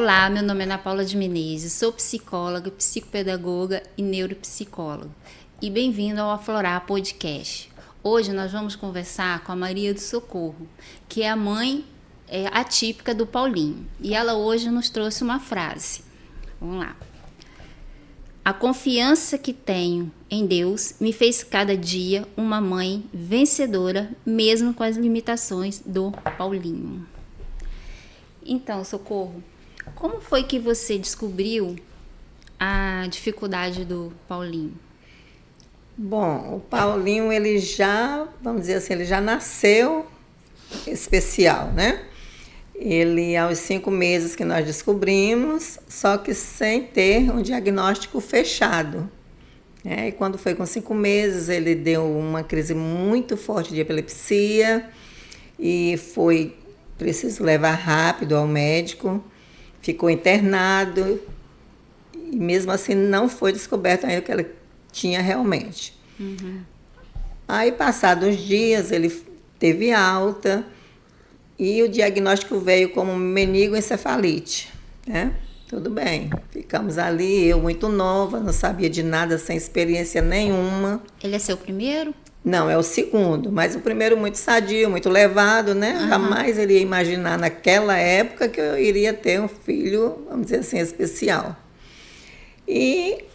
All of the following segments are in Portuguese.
Olá, meu nome é Ana Paula de Menezes, sou psicóloga, psicopedagoga e neuropsicóloga. E bem-vindo ao Aflorar Podcast. Hoje nós vamos conversar com a Maria do Socorro, que é a mãe atípica do Paulinho. E ela hoje nos trouxe uma frase. Vamos lá. A confiança que tenho em Deus me fez cada dia uma mãe vencedora, mesmo com as limitações do Paulinho. Então, Socorro, como foi que você descobriu a dificuldade do Paulinho? Bom, o Paulinho, ele já, vamos dizer assim, ele já nasceu especial, né? Ele, aos 5 meses que nós descobrimos, só que sem ter um diagnóstico fechado. E quando foi com 5 meses, ele deu uma crise muito forte de epilepsia e foi preciso levar rápido ao médico, ficou internado e mesmo assim não foi descoberto ainda o que ela tinha realmente. Aí, passados uns dias, ele teve alta e o diagnóstico veio como meningoencefalite, né? Tudo bem, ficamos ali, eu muito nova, não sabia de nada, sem experiência nenhuma. Ele é seu primeiro? Não, é o segundo, mas o primeiro muito sadio, muito levado, né? Jamais ele ia imaginar naquela época que eu iria ter um filho, vamos dizer assim, especial. E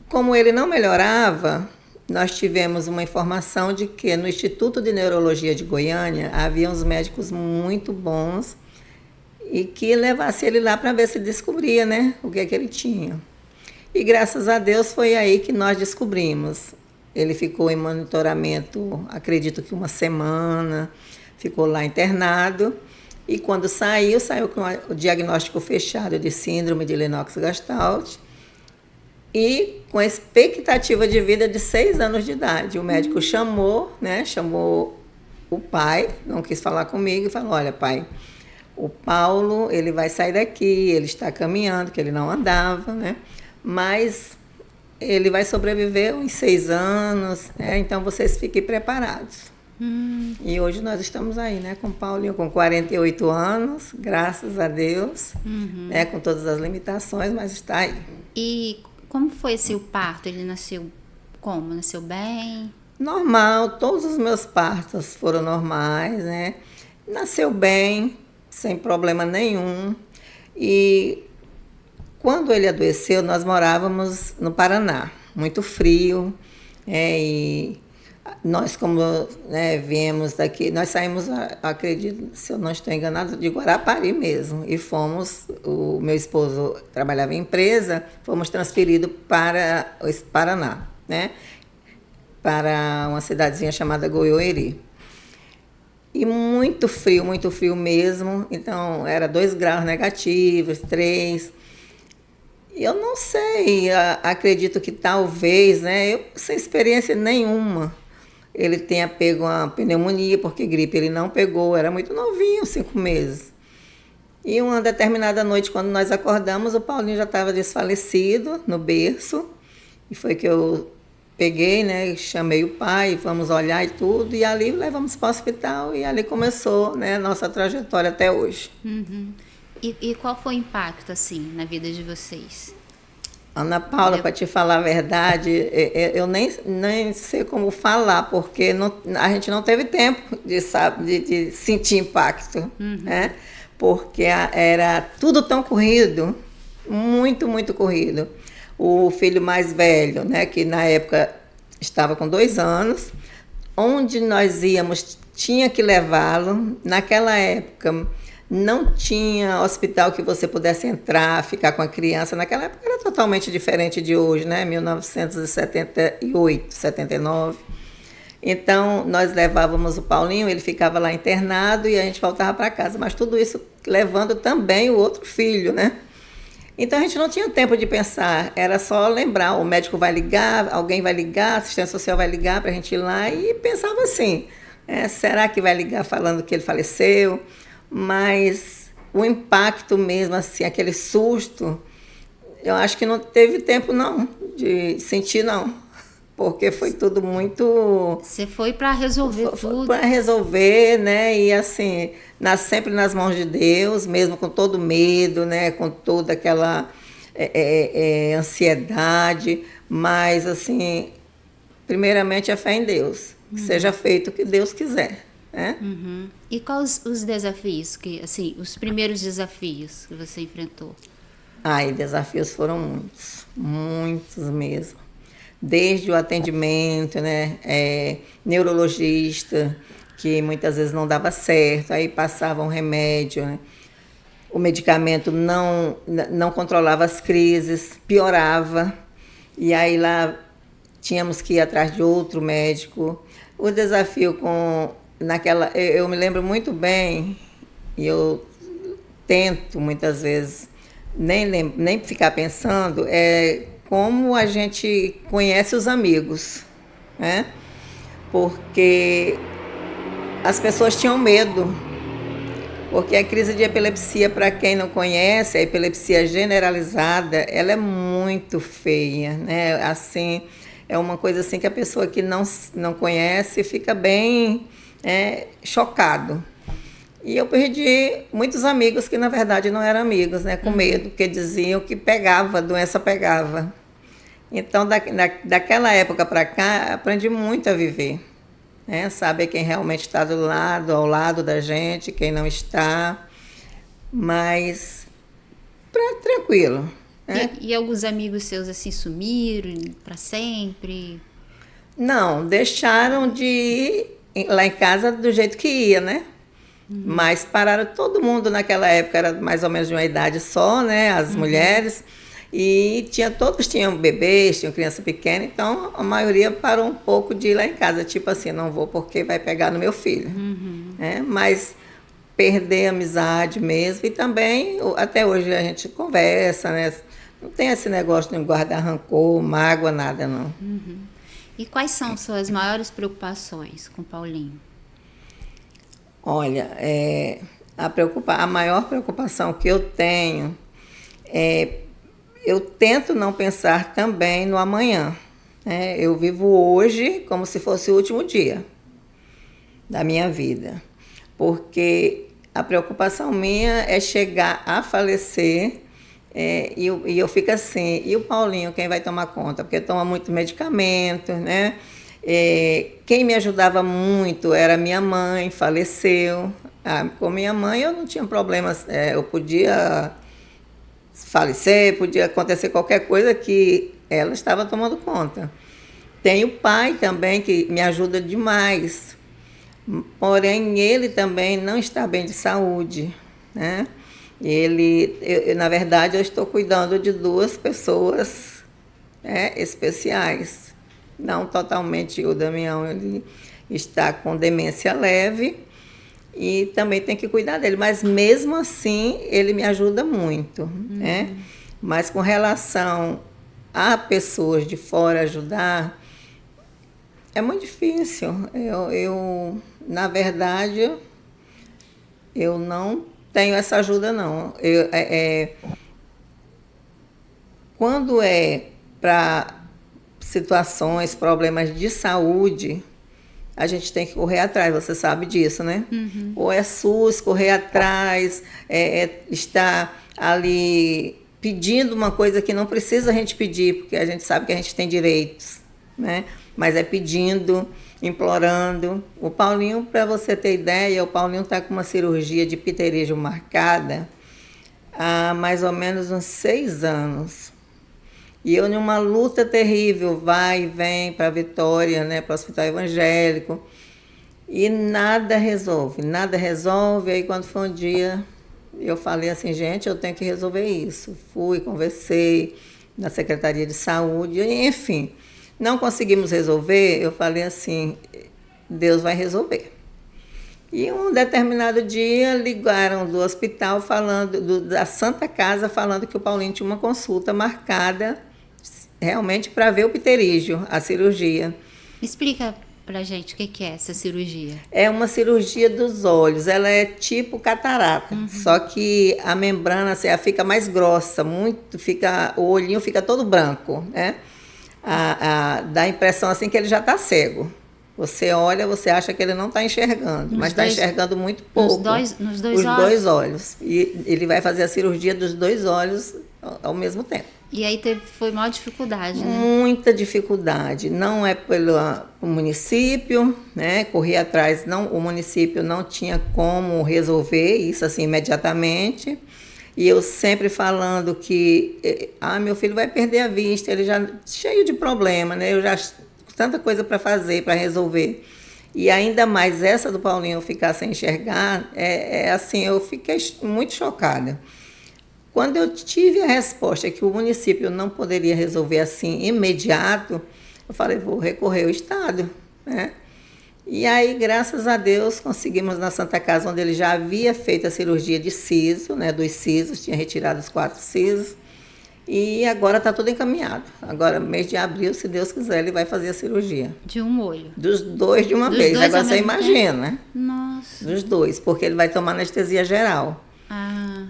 como ele não melhorava, nós tivemos uma informação de que no Instituto de Neurologia de Goiânia havia uns médicos muito bons e que levasse ele lá para ver se descobria, né, o que é que ele tinha. E graças a Deus foi aí que nós descobrimos. Ele ficou em monitoramento, acredito que 1 semana, ficou lá internado. E quando saiu com o diagnóstico fechado de síndrome de Lennox-Gastaut e com expectativa de vida de 6 anos de idade. O médico chamou o pai, não quis falar comigo, e falou: olha, pai, o Paulo, ele vai sair daqui, ele está caminhando, que ele não andava, né? Mas ele vai sobreviver uns 6 anos, né? Então vocês fiquem preparados. E hoje nós estamos aí, né, com o Paulinho, com 48 anos, graças a Deus, né, com todas as limitações, mas está aí. E como foi o parto? Ele nasceu como? Nasceu bem? Normal, todos os meus partos foram normais, né? Nasceu bem, sem problema nenhum. E quando ele adoeceu, nós morávamos no Paraná, muito frio, e nós, como viemos daqui, nós saímos, acredito, se eu não estou enganado, de Guarapari mesmo, e fomos, o meu esposo trabalhava em empresa, fomos transferidos para o Paraná, né? Para uma cidadezinha chamada Goiôeri. E muito frio mesmo, então era 2 graus negativos, 3. Eu não sei, acredito que talvez, né, eu sem experiência nenhuma, ele tenha pego uma pneumonia, porque gripe ele não pegou, era muito novinho, 5 meses. E uma determinada noite, quando nós acordamos, o Paulinho já estava desfalecido no berço, e foi que eu peguei, né, chamei o pai, vamos olhar e tudo, e ali levamos para o hospital, e ali começou, né, nossa trajetória até hoje. E qual foi o impacto, assim, na vida de vocês? Ana Paula, para te falar a verdade, eu nem sei como falar, porque a gente não teve tempo de sentir impacto, né? Porque era tudo tão corrido, muito, muito corrido. O filho mais velho, né, que na época estava com 2 anos, onde nós íamos, tinha que levá-lo. Naquela época, não tinha hospital que você pudesse entrar, ficar com a criança. Naquela época era totalmente diferente de hoje, né? 1978, 79. Então, nós levávamos o Paulinho, ele ficava lá internado e a gente voltava para casa. Mas tudo isso levando também o outro filho, né? Então, a gente não tinha tempo de pensar. Era só lembrar, o médico vai ligar, alguém vai ligar, a assistência social vai ligar para a gente ir lá. E pensava assim, será que vai ligar falando que ele faleceu? Mas o impacto mesmo, assim, aquele susto, eu acho que não teve tempo não, de sentir não. porque foi tudo muito... Você foi para resolver tudo. Para resolver, né? E assim, sempre nas mãos de Deus, mesmo com todo medo, né? Com toda aquela ansiedade, mas assim, primeiramente a fé em Deus. Que seja feito o que Deus quiser, né? E quais os desafios, assim, os primeiros desafios que você enfrentou? Ai, desafios foram muitos, muitos mesmo. Desde o atendimento, né, neurologista, que muitas vezes não dava certo, aí passava um remédio, né, o medicamento não controlava as crises, piorava, e aí lá tínhamos que ir atrás de outro médico. O desafio eu me lembro muito bem, e eu tento muitas vezes nem ficar pensando, como a gente conhece os amigos, né? Porque as pessoas tinham medo, porque a crise de epilepsia, para quem não conhece, a epilepsia generalizada, ela é muito feia, né? Assim, é uma coisa assim que a pessoa que não conhece fica bem chocado. E eu perdi muitos amigos que, na verdade, não eram amigos, né? Com medo, porque diziam que a doença pegava. Então, daquela época para cá, aprendi muito a viver. Né? Saber quem realmente está ao lado da gente, quem não está. Mas, tranquilo. Né? E alguns amigos seus, assim, sumiram para sempre? Não, deixaram de ir lá em casa do jeito que ia, né? Mas pararam todo mundo naquela época, era mais ou menos de uma idade só, né? As mulheres. E todos tinham bebês, tinham criança pequena, então a maioria parou um pouco de ir lá em casa, tipo assim, não vou porque vai pegar no meu filho. Né? Mas perder a amizade mesmo, e também até hoje a gente conversa, né? Não tem esse negócio de guardar rancor, mágoa, nada não. E quais são suas maiores preocupações com o Paulinho? Olha, a maior preocupação que eu tenho eu tento não pensar também no amanhã. Né? Eu vivo hoje como se fosse o último dia da minha vida. Porque a preocupação minha é chegar a falecer e eu fico assim, e o Paulinho, quem vai tomar conta? Porque toma muito medicamento, né? Quem me ajudava muito era minha mãe, faleceu. Com minha mãe eu não tinha problemas, eu podia falecer, podia acontecer qualquer coisa que ela estava tomando conta. Tem o pai também que me ajuda demais, porém ele também não está bem de saúde, né? Na verdade, eu estou cuidando de duas pessoas especiais, não totalmente. O Damião, ele está com demência leve e também tem que cuidar dele, mas mesmo assim ele me ajuda muito, né? Mas com relação a pessoas de fora ajudar, é muito difícil. Na verdade, eu não tenho essa ajuda, não. Quando é para situações, problemas de saúde, a gente tem que correr atrás, você sabe disso, né? Ou é SUS, correr atrás, estar ali pedindo uma coisa que não precisa a gente pedir, porque a gente sabe que a gente tem direitos, né? Mas é pedindo, implorando. O Paulinho, para você ter ideia, o Paulinho está com uma cirurgia de pterígio marcada há mais ou menos uns 6 anos. E eu, numa luta terrível, vai e vem para Vitória, né, para o hospital evangélico, e nada resolve. Aí, quando foi um dia, eu falei assim, gente, eu tenho que resolver isso. Fui, conversei na Secretaria de Saúde, enfim, não conseguimos resolver. Eu falei assim, Deus vai resolver. E um determinado dia ligaram do hospital, da Santa Casa, falando que o Paulinho tinha uma consulta marcada realmente para ver o pterígio, a cirurgia. Explica pra gente o que é essa cirurgia. É uma cirurgia dos olhos, ela é tipo catarata, só que a membrana assim, ela fica mais grossa, o olhinho fica todo branco, né? dá a impressão assim que ele já está cego. Você olha, você acha que ele não está enxergando, mas está enxergando muito pouco. Nos dois os olhos? Dois olhos. E ele vai fazer a cirurgia dos 2 olhos ao mesmo tempo. E aí foi maior dificuldade, né? Muita dificuldade. Não é pelo município, né? Corri atrás, o município não tinha como resolver isso assim imediatamente. E eu sempre falando que meu filho vai perder a vista, ele já cheio de problema, né? Eu já tanta coisa para fazer, para resolver. E ainda mais essa do Paulinho ficar sem enxergar, assim, eu fiquei muito chocada. Quando eu tive a resposta que o município não poderia resolver assim imediato, eu falei, vou recorrer ao Estado, né? E aí, graças a Deus, conseguimos na Santa Casa, onde ele já havia feito a cirurgia de siso, né, dos sisos, tinha retirado os 4 sisos, e agora está tudo encaminhado. Agora, mês de abril, se Deus quiser, ele vai fazer a cirurgia. De um olho? Dos 2 de uma vez. Agora você imagina, né? Nossa. Dos 2, porque ele vai tomar anestesia geral.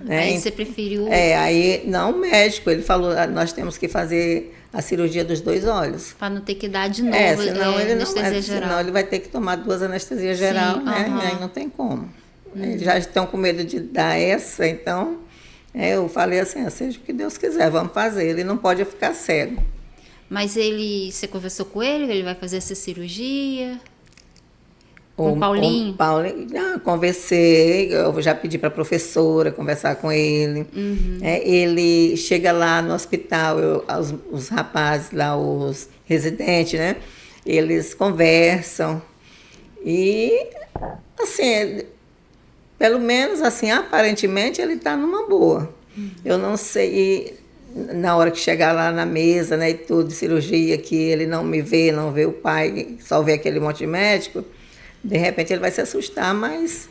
Né? Aí você preferiu... aí não, o médico, ele falou, nós temos que fazer a cirurgia dos 2 olhos. Para não ter que dar de novo senão ele anestesia geral. Senão ele vai ter que tomar 2 anestesias geral, né? E aí não tem como. Eles já estão com medo de dar essa, então eu falei assim, seja o que Deus quiser, vamos fazer. Ele não pode ficar cego. Mas você conversou com ele? Ele vai fazer essa cirurgia? Com o Paulinho? Conversei, eu já pedi para a professora conversar com ele. Ele chega lá no hospital, os rapazes lá, os residentes, né? Eles conversam. E, assim, pelo menos, assim, aparentemente, ele está numa boa. Eu não sei, na hora que chegar lá na mesa, né, e tudo, de cirurgia, que ele não me vê, não vê o pai, só vê aquele monte de médico, de repente ele vai se assustar, mas...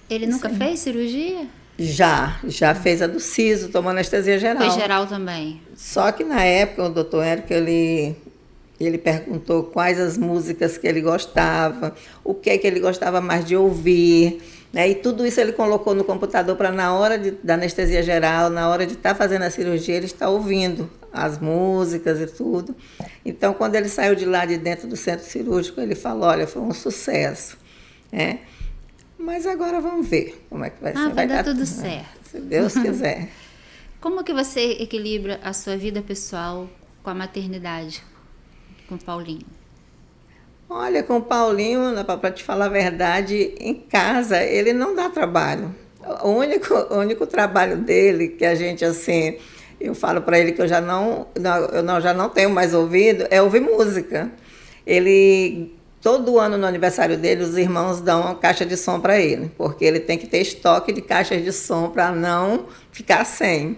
Ele nunca fez cirurgia? Já fez a do siso, tomou anestesia geral. Foi geral também? Só que na época, o doutor Érico, ele perguntou quais as músicas que ele gostava, o que ele gostava mais de ouvir, né? E tudo isso ele colocou no computador para na hora da anestesia geral, na hora de estar fazendo a cirurgia, ele está ouvindo as músicas e tudo. Então, quando ele saiu de lá de dentro do centro cirúrgico, ele falou, olha, foi um sucesso, né? Mas agora vamos ver como é que vai ser. Vai dar tudo certo. Se Deus quiser. Como que você equilibra a sua vida pessoal com a maternidade, com o Paulinho? Olha, com o Paulinho, para te falar a verdade, em casa ele não dá trabalho. O único trabalho dele, que a gente, assim, eu falo para ele que eu já não tenho mais ouvido, é ouvir música. Ele, todo ano no aniversário dele, os irmãos dão uma caixa de som para ele, porque ele tem que ter estoque de caixas de som para não ficar sem.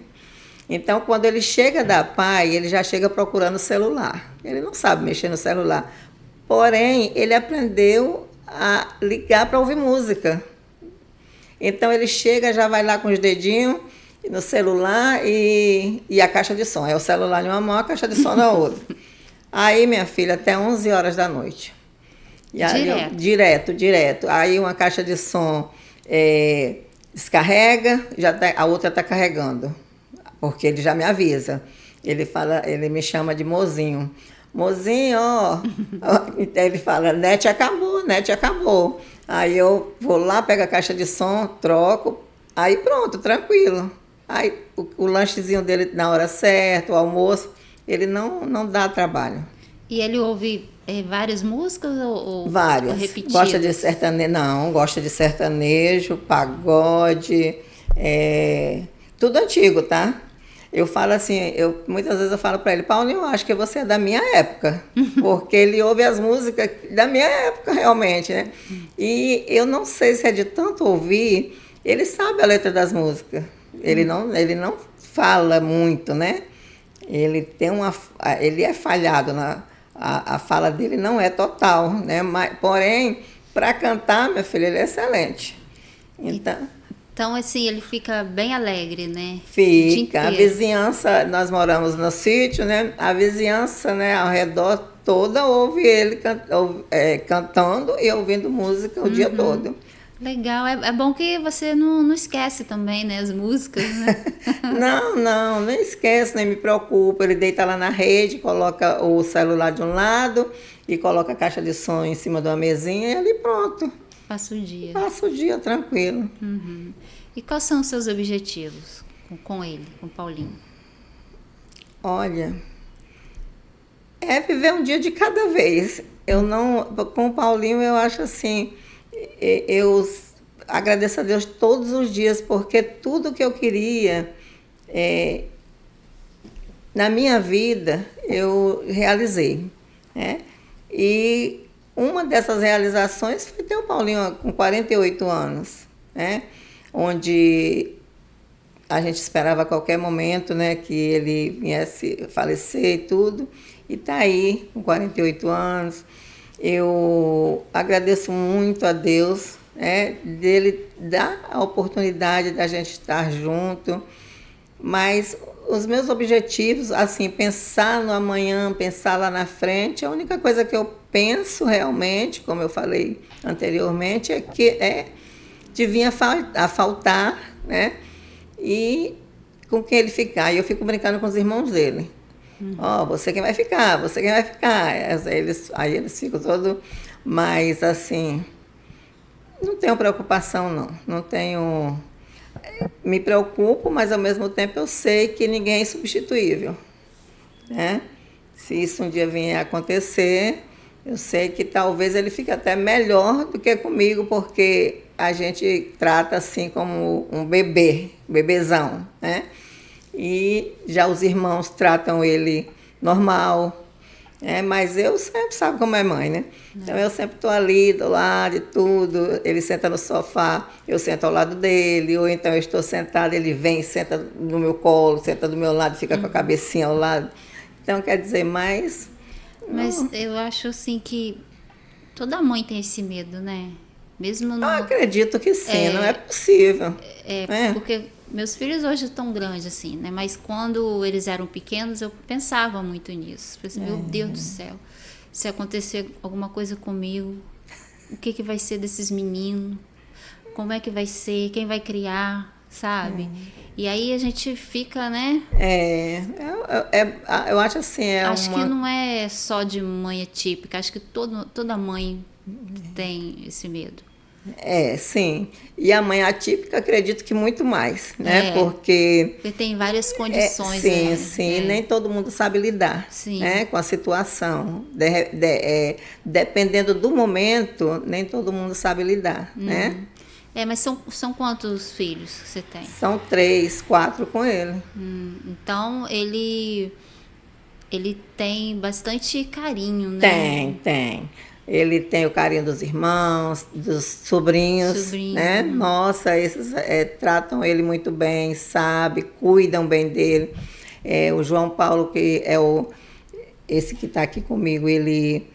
Então, quando ele chega da pai, ele já chega procurando o celular. Ele não sabe mexer no celular. Porém, ele aprendeu a ligar para ouvir música. Então, ele chega, já vai lá com os dedinhos no celular e a caixa de som. É o celular em uma mão, a caixa de som na outra. Aí, minha filha, até 11 horas da noite. E aí, direto. Aí, uma caixa de som descarrega, a outra está carregando. Porque ele já me avisa. Ele me chama de mozinho. Mozinho, ó. Ele fala, net acabou. Aí eu vou lá, pego a caixa de som, troco, aí pronto, tranquilo. Aí o lanchezinho dele na hora certa, o almoço, ele não dá trabalho. E ele ouve várias músicas ou várias. Repetidas? Gosta de sertanejo, gosta de sertanejo, pagode, tudo antigo, tá? Eu falo assim, muitas vezes eu falo para ele, Paulinho, eu acho que você é da minha época, porque ele ouve as músicas da minha época realmente, né? E eu não sei se é de tanto ouvir, ele sabe a letra das músicas, ele não fala muito, né? Ele é falhado, a fala dele não é total, né? Mas, porém, para cantar, minha filha, ele é excelente. Então, assim, ele fica bem alegre, né? Fica. A vizinhança, nós moramos no sítio, né? A vizinhança, né, ao redor toda ouve ele cantando e ouvindo música o dia todo. Legal, é bom que você não esquece também, né, as músicas, né? Não esquece, nem me preocupa. Ele deita lá na rede, coloca o celular de um lado e coloca a caixa de som em cima de uma mesinha e ali pronto. Passa o dia. Passa o dia tranquilo. Uhum. E quais são os seus objetivos com ele, com o Paulinho? Olha, é viver um dia de cada vez. Eu não, com o Paulinho eu acho assim, eu agradeço a Deus todos os dias porque tudo que eu queria na minha vida eu realizei, né? E uma dessas realizações foi ter o Paulinho com 48 anos, né? Onde a gente esperava a qualquer momento, né, que ele viesse falecer e tudo. E está aí, com 48 anos. Eu agradeço muito a Deus, né, dele dar a oportunidade da gente estar junto. Mas os meus objetivos, assim, pensar no amanhã, pensar lá na frente, a única coisa que eu penso realmente, como eu falei anteriormente, é que de vir a faltar, né? E com quem ele ficar. E eu fico brincando com os irmãos dele. Ó, você quem vai ficar, você quem vai ficar. Aí eles ficam todos. Mas, assim, não tenho preocupação, não. Não tenho. Me preocupo, mas ao mesmo tempo eu sei que ninguém é insubstituível, né? Se isso um dia vier a acontecer, eu sei que talvez ele fique até melhor do que comigo, porque a gente trata assim como um bebezão, né? E já os irmãos tratam ele normal, mas eu sempre sabe como é mãe, né? Então eu sempre estou ali do lado de tudo. Ele senta no sofá, eu sento ao lado dele, ou então eu estou sentada, ele vem, senta no meu colo, senta do meu lado, fica com a cabecinha ao lado. Então quer dizer, Mas eu acho assim que toda mãe tem esse medo, né? Mesmo no. eu acredito que sim, não é possível. Porque meus filhos hoje estão grandes, assim, né? Mas quando eles eram pequenos, eu pensava muito nisso. Pensei, meu Deus do céu, se acontecer alguma coisa comigo, o que vai ser desses meninos? Como é que vai ser? Quem vai criar? Sabe? E aí a gente fica, né? Eu acho assim, Acho que não é só de mãe atípica, acho que toda mãe tem esse medo. Sim. E a mãe atípica, acredito que muito mais, né? Porque tem várias condições. Sim. Nem todo mundo sabe lidar, né, com a situação. Dependendo do momento, nem todo mundo sabe lidar, né? Mas são quantos filhos que você tem? São 3, 4 com ele. Então, ele tem bastante carinho, né? Tem. Ele tem o carinho dos irmãos, dos sobrinhos, né? Nossa, esses tratam ele muito bem, sabe, cuidam bem dele. O João Paulo, que é esse que está aqui comigo, ele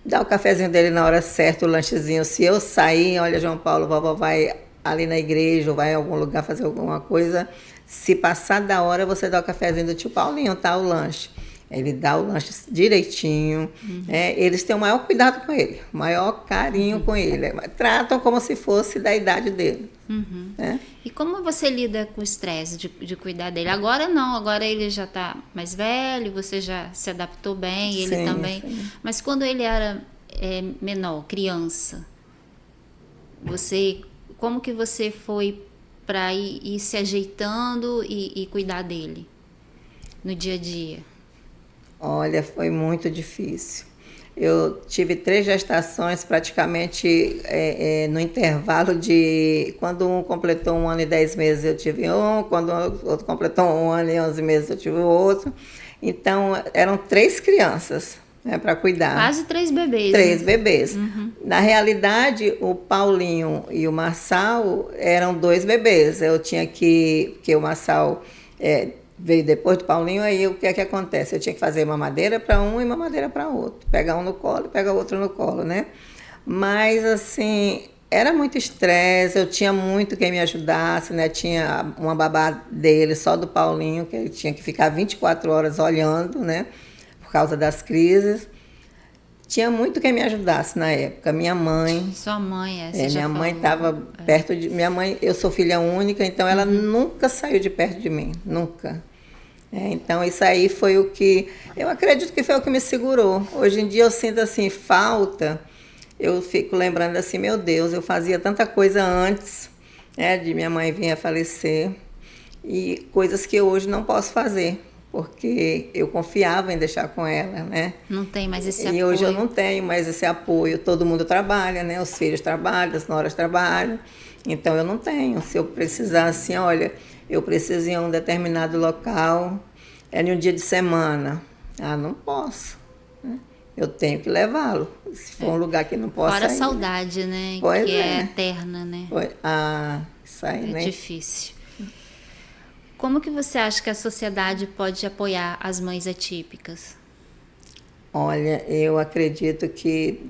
dá o cafezinho dele na hora certa, o lanchezinho. Se eu sair, olha, João Paulo, vovó vai ali na igreja ou vai em algum lugar fazer alguma coisa, se passar da hora, você dá o cafezinho do tio Paulinho, tá? O lanche. Ele dá o lanche direitinho. Eles têm o maior cuidado com ele, o maior carinho com ele. Tratam como se fosse da idade dele. E como você lida com o estresse de cuidar dele? Agora não, agora ele já está mais velho, você já se adaptou bem, ele também. Sim. Mas quando ele era menor, criança, como que você foi para ir se ajeitando e cuidar dele no dia a dia? Olha, foi muito difícil. Eu tive 3 gestações praticamente no intervalo de... Quando um completou 1 ano e 10 meses, eu tive um. Quando o outro completou 1 ano e 11 meses, eu tive o outro. Então, eram 3 crianças, né, para cuidar. Quase 3 bebês. 3 bebês. Na realidade, o Paulinho e o Marçal eram 2 bebês. Eu tinha porque o Marçal... veio depois do Paulinho, aí o que é que acontece? Eu tinha que fazer mamadeira para um e mamadeira para outro. Pegar um no colo e pegar o outro no colo, né? Mas, assim, era muito estresse, eu tinha muito quem me ajudasse, né? Tinha uma babá dele, só do Paulinho, que ele tinha que ficar 24 horas olhando, né? Por causa das crises. tinha muito quem me ajudasse na época. Minha mãe. Sua mãe, você já Minha mãe falou. estava perto de. Minha mãe, eu sou filha única, então ela nunca saiu de perto de mim, nunca. Então isso aí foi o que. Eu acredito que foi o que me segurou. Hoje em dia eu sinto assim, falta. Eu fico lembrando assim, meu Deus, eu fazia tanta coisa antes, de minha mãe vir a falecer, e coisas que eu hoje não posso fazer, porque eu confiava em deixar com ela, né? Não tem mais esse apoio. E hoje eu não tenho mais esse apoio. Todo mundo trabalha, né? Os filhos trabalham, as noras trabalham. Então eu não tenho. Se eu precisar assim, olha, eu preciso ir a um determinado local, em um dia de semana. Ah, não posso. Eu tenho que levá-lo. Se for um lugar que não possa ir. Fora a saudade, né? Pois que é. Eterna, né? Isso aí, né? É difícil. Como que você acha que a sociedade pode apoiar as mães atípicas? Olha, eu acredito que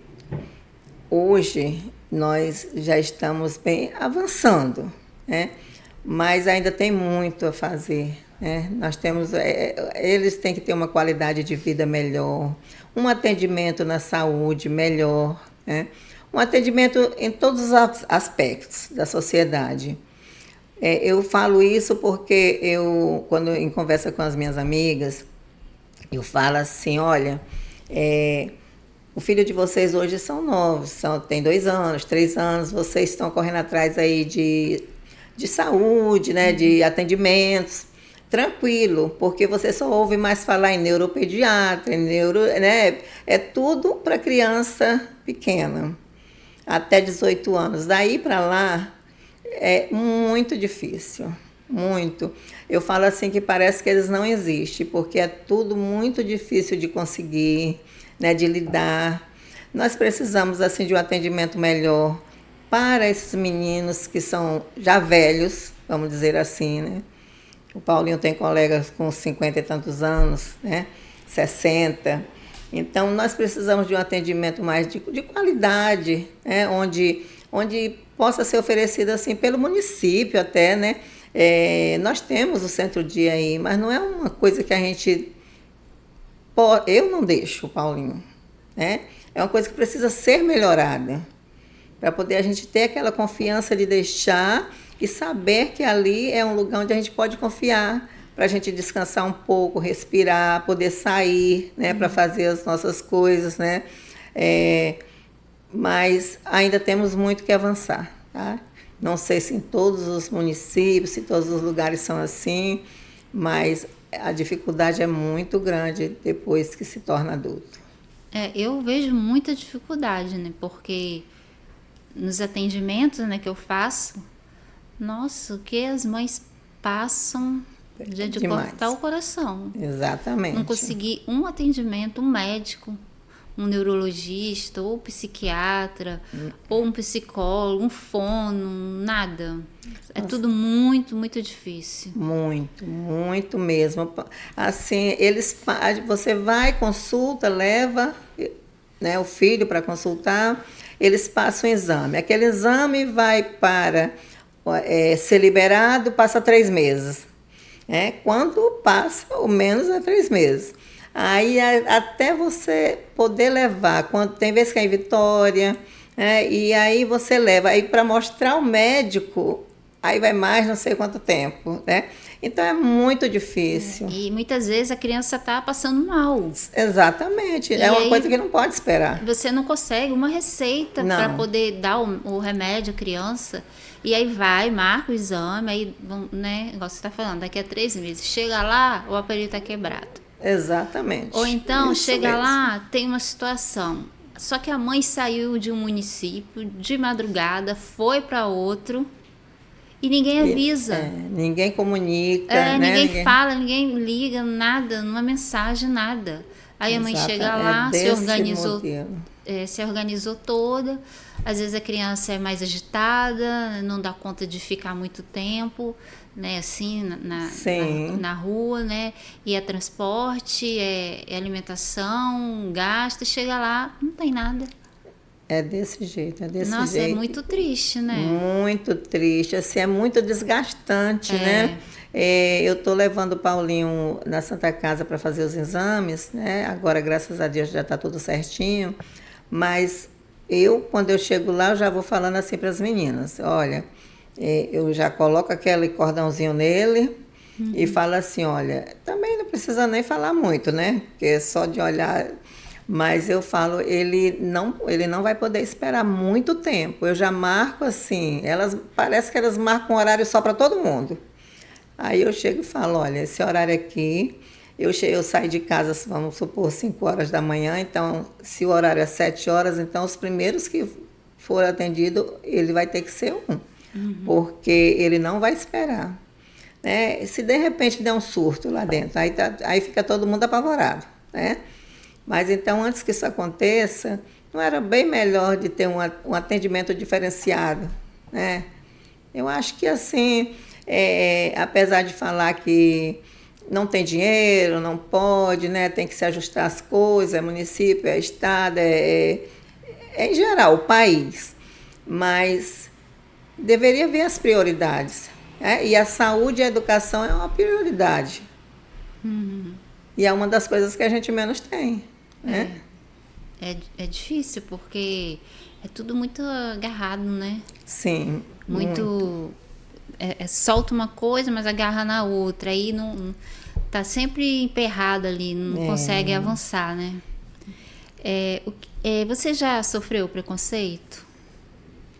hoje nós já estamos bem avançando, né? Mas ainda tem muito a fazer, né? Nós temos, eles têm que ter uma qualidade de vida melhor, um atendimento na saúde melhor, né? Um atendimento em todos os aspectos da sociedade. Eu falo isso porque quando em conversa com as minhas amigas, eu falo assim, olha, o filho de vocês hoje são novos, tem 2 anos, 3 anos, vocês estão correndo atrás aí de saúde, né, de atendimentos, tranquilo, porque você só ouve mais falar em neuropediatra, né, é tudo para criança pequena, até 18 anos. Daí para lá, é muito difícil, muito. Eu falo assim que parece que eles não existem, porque é tudo muito difícil de conseguir, né, de lidar. Nós precisamos assim de um atendimento melhor para esses meninos que são já velhos, vamos dizer assim, né? O Paulinho tem colegas com 50 e tantos anos, né? 60. Então, nós precisamos de um atendimento mais de qualidade, né? Onde possa ser oferecido assim pelo município até, né? Nós temos o centro-dia aí, mas não é uma coisa que a gente... Eu não deixo o Paulinho, né? É uma coisa que precisa ser melhorada para poder a gente ter aquela confiança de deixar e saber que ali é um lugar onde a gente pode confiar para a gente descansar um pouco, respirar, poder sair, né? Para fazer as nossas coisas, né? Mas ainda temos muito que avançar, tá? Não sei se em todos os municípios, se todos os lugares são assim, mas a dificuldade é muito grande depois que se torna adulto. Eu vejo muita dificuldade, né? Porque nos atendimentos, né, que eu faço, nossa, o que as mães passam de cortar o coração. Exatamente. Não conseguir um atendimento, um médico, um neurologista, ou psiquiatra, ou um psicólogo, um fono, nada. É tudo muito, muito difícil. Muito, muito mesmo. Assim, você vai, consulta, leva, né, o filho para consultar, eles passam o exame. Aquele exame vai para ser liberado, passa 3 meses. Quando passa, o menos é 3 meses. Aí até você poder levar, quando tem vezes que é em Vitória, e aí você leva, aí para mostrar ao médico, aí vai mais não sei quanto tempo, né? Então é muito difícil. E muitas vezes a criança está passando mal. Exatamente, é uma coisa que não pode esperar. Você não consegue uma receita para poder dar o remédio à criança. E aí vai, marca o exame, aí, né, igual você está falando, daqui a 3 meses. Chega lá, o aparelho está quebrado. Exatamente. Ou então, Isso chega mesmo. lá, tem uma situação. Só que a mãe saiu de um município de madrugada, foi para outro e ninguém avisa. Ninguém comunica, né? Ninguém fala, ninguém liga, nada, numa mensagem, nada. Aí a mãe chega lá, se organizou toda. Às vezes a criança é mais agitada, não dá conta de ficar muito tempo, né, assim, na rua, né? E é transporte, é alimentação, gasta, chega lá, não tem nada. É desse jeito, Nossa, jeito. É muito triste, né? Muito triste, assim, é muito desgastante, né? Eu estou levando o Paulinho na Santa Casa para fazer os exames, né? Agora, graças a Deus, já está tudo certinho. Mas quando eu chego lá, eu já vou falando assim para as meninas: olha, eu já coloco aquele cordãozinho nele e falo assim: olha, também não precisa nem falar muito, né? Porque é só de olhar. Mas eu falo, ele não vai poder esperar muito tempo. Eu já marco assim, parece que elas marcam um horário só para todo mundo. Aí eu chego e falo: olha, esse horário aqui, eu saio de casa, vamos supor, 5 horas da manhã, então, se o horário é 7 horas, então os primeiros que for atendido, ele vai ter que ser porque ele não vai esperar. Né? Se de repente der um surto lá dentro, aí fica todo mundo apavorado, né? Mas então, antes que isso aconteça, não era bem melhor de ter um atendimento diferenciado, né? Eu acho que assim, apesar de falar que não tem dinheiro, não pode, né? Tem que se ajustar as coisas, é município, é estado, em geral, o país. Mas deveria ver as prioridades. E a saúde e a educação é uma prioridade. E é uma das coisas que a gente menos tem. Né? É difícil, porque é tudo muito agarrado, né? Sim. Muito. Solta uma coisa, mas agarra na outra. Aí não tá sempre emperrado ali, não consegue avançar, né? Você já sofreu preconceito?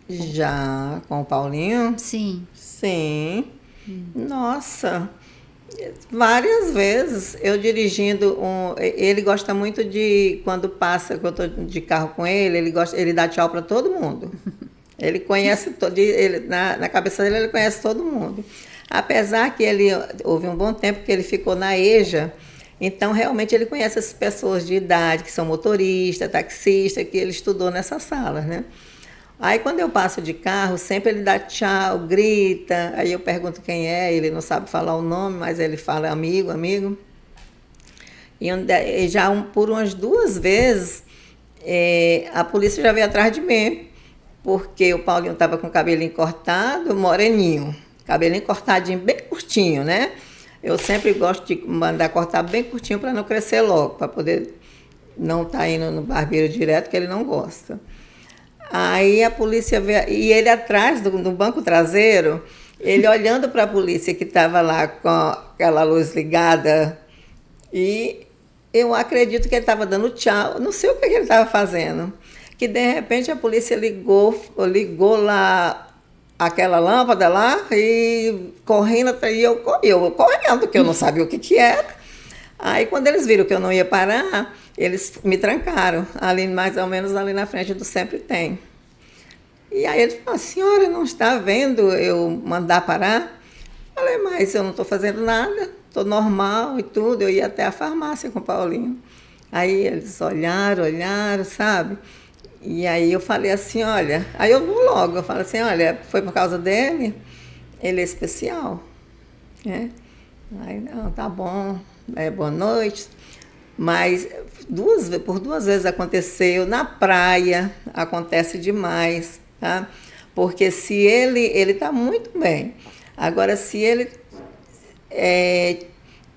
Já, com o Paulinho? Sim. Sim. Nossa, várias vezes eu dirigindo ele gosta muito de, quando passa, que eu estou de carro com ele dá tchau para todo mundo. Ele conhece, na cabeça dele ele conhece todo mundo. Apesar que houve um bom tempo que ele ficou na EJA, então realmente ele conhece essas pessoas de idade, que são motoristas, taxistas, que ele estudou nessas salas, né? Aí quando eu passo de carro, sempre ele dá tchau, grita, aí eu pergunto quem é, ele não sabe falar o nome, mas ele fala amigo, amigo. E já por umas 2 vezes, a polícia já veio atrás de mim, porque o Paulinho estava com o cabelinho cortado, moreninho, cabelinho cortadinho, bem curtinho, né? Eu sempre gosto de mandar cortar bem curtinho para não crescer logo, para poder não estar indo no barbeiro direto, que ele não gosta. Aí a polícia veio, e ele atrás do banco traseiro, ele olhando para a polícia que estava lá com aquela luz ligada, e eu acredito que ele estava dando tchau, não sei o que ele estava fazendo, que de repente a polícia ligou lá aquela lâmpada lá, e correndo, e eu correndo, que eu não sabia o que era. Aí quando eles viram que eu não ia parar, eles me trancaram, ali mais ou menos ali na frente do Sempre Tem. E aí ele falou: a senhora não está vendo eu mandar parar? Falei: mas eu não estou fazendo nada, estou normal e tudo. Eu ia até a farmácia com o Paulinho. Aí eles olharam, sabe? E aí eu falei assim: olha, aí eu vou logo, eu falo assim: olha, foi por causa dele? Ele é especial. Aí, não, tá bom, boa noite. Mas por 2 vezes aconteceu, na praia acontece demais, tá? Porque se ele está muito bem. Agora, se ele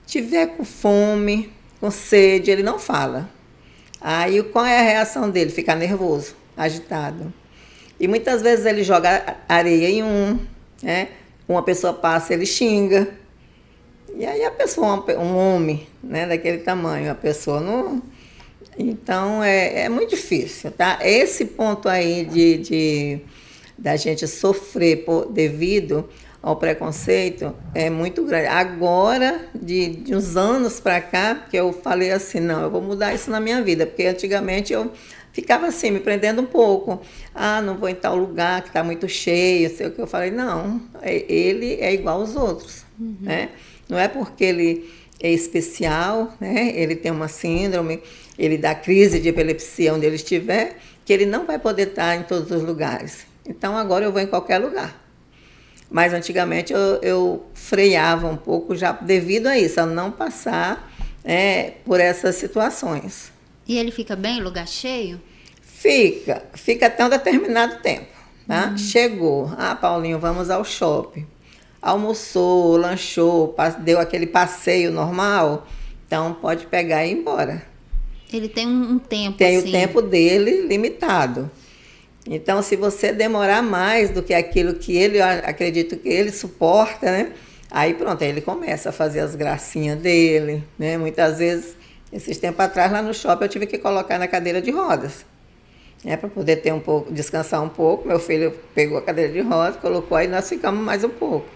tiver com fome, com sede, ele não fala. Aí qual é a reação dele? Ficar nervoso, agitado. E muitas vezes ele joga areia em né? Uma pessoa passa, ele xinga. E aí a pessoa, um homem, né, daquele tamanho, a pessoa não... Então, é muito difícil, tá? Esse ponto aí da gente sofrer devido ao preconceito é muito grande. Agora, de uns anos para cá, que eu falei assim: não, eu vou mudar isso na minha vida, porque antigamente eu ficava assim, me prendendo um pouco. Não vou em tal lugar que está muito cheio, sei o que. Eu falei: não, ele é igual aos outros, né? Não é porque ele é especial, né? Ele tem uma síndrome, ele dá crise de epilepsia onde ele estiver, que ele não vai poder estar em todos os lugares. Então, agora eu vou em qualquer lugar. Mas, antigamente, eu freava um pouco já devido a isso, a não passar por essas situações. E ele fica bem em lugar cheio? Fica até um determinado tempo. Tá? Chegou, Paulinho, vamos ao shopping. almoçou, lanchou, deu aquele passeio normal, então pode pegar e ir embora. Ele tem um tempo, Tem assim. o tempo dele limitado. Então, se você demorar mais do que aquilo que ele, eu acredito que ele suporta, né? Aí pronto, aí ele começa a fazer as gracinhas dele, né? Muitas vezes, esses tempos atrás, lá no shopping, eu tive que colocar na cadeira de rodas, né? Para poder ter um pouco, descansar um pouco. Meu filho pegou a cadeira de rodas, colocou, aí nós ficamos mais um pouco.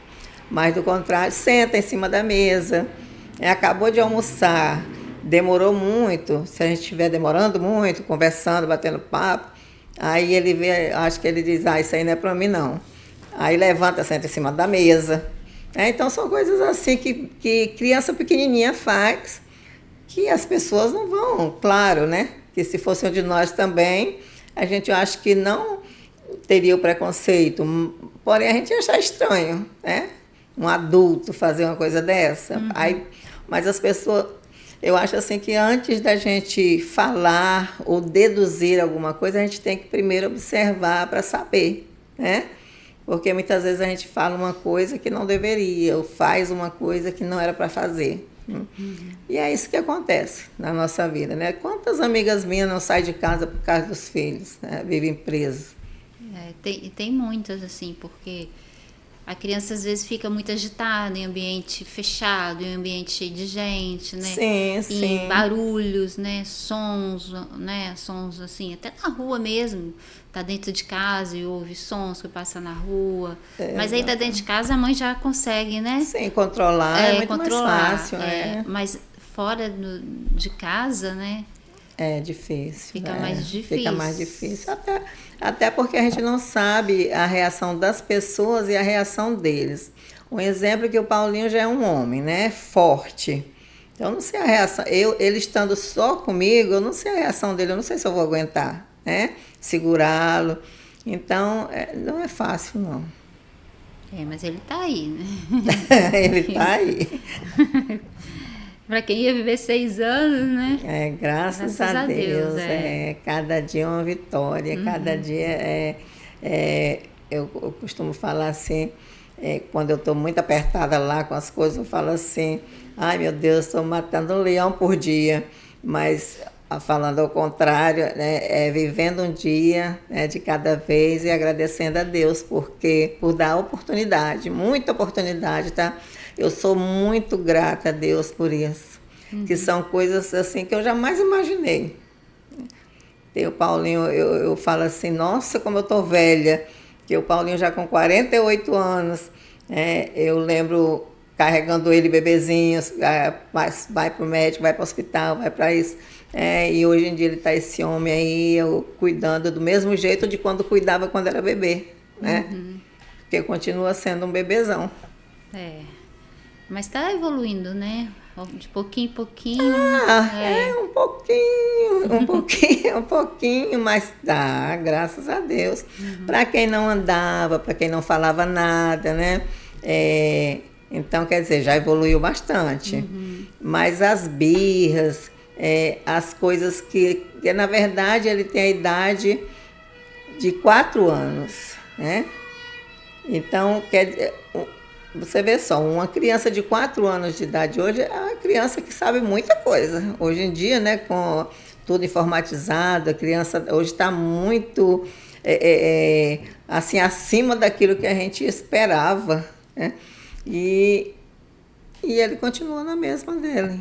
Mas do contrário, senta em cima da mesa, acabou de almoçar, demorou muito, se a gente estiver demorando muito, conversando, batendo papo, aí ele vê, acho que ele diz, isso aí não é para mim não. Aí levanta, senta em cima da mesa. Então são coisas assim que criança pequenininha faz, que as pessoas não vão, claro, né? Que se fosse um de nós também, a gente acha que não teria o preconceito, porém a gente ia achar estranho, né? Um adulto fazer uma coisa dessa. Aí, mas as pessoas, eu acho assim que antes da gente falar ou deduzir alguma coisa, a gente tem que primeiro observar para saber, né? Porque muitas vezes a gente fala uma coisa que não deveria, ou faz uma coisa que não era para fazer. E é isso que acontece na nossa vida, né? Quantas amigas minhas não saem de casa por causa dos filhos, né? Vivem presas. Tem muitas, assim, porque a criança às vezes fica muito agitada em ambiente fechado, em ambiente cheio de gente, né? Sim, sim. E barulhos, né? Sons assim, até na rua mesmo. Tá dentro de casa e ouve sons que passa na rua. Mas aí tá dentro de casa a mãe já consegue, né? Sim, controlar é muito mais fácil, né? Mas fora de casa, né? É difícil. Fica mais difícil. Fica mais difícil. Até porque a gente não sabe a reação das pessoas e a reação deles. Um exemplo é que o Paulinho já é um homem, né? Forte. Então, eu não sei a reação. Ele estando só comigo, eu não sei a reação dele, eu não sei se eu vou aguentar, né? Segurá-lo. Então, não é fácil, não. Mas ele tá aí, né? Ele tá aí. Para quem ia viver 6 anos, né? Graças a Deus. Cada dia é uma vitória, cada dia eu costumo falar assim, quando eu estou muito apertada lá com as coisas, eu falo assim, ai meu Deus, estou matando um leão por dia, mas falando ao contrário, né, vivendo um dia, né, de cada vez e agradecendo a Deus por dar oportunidade, muita oportunidade, tá? Eu sou muito grata a Deus por isso, que são coisas assim que eu jamais imaginei. O Paulinho, eu falo assim, nossa, como eu tô velha, que o Paulinho já com 48 anos, eu lembro carregando ele bebezinho, vai para o médico, vai para o hospital, vai para isso. E hoje em dia ele está esse homem aí, eu cuidando do mesmo jeito de quando cuidava quando era bebê, né? Porque continua sendo um bebezão. Mas está evoluindo, né? De pouquinho em pouquinho. Um pouquinho, mas dá, graças a Deus. Para quem não andava, para quem não falava nada, né? Então, quer dizer, já evoluiu bastante. Mas as birras, as coisas que, na verdade, ele tem a idade de 4 anos, né? Então, você vê só, uma criança de 4 anos de idade hoje é uma criança que sabe muita coisa. Hoje em dia, né, com tudo informatizado, a criança hoje está muito assim, acima daquilo que a gente esperava, né? E ele continua na mesma dele.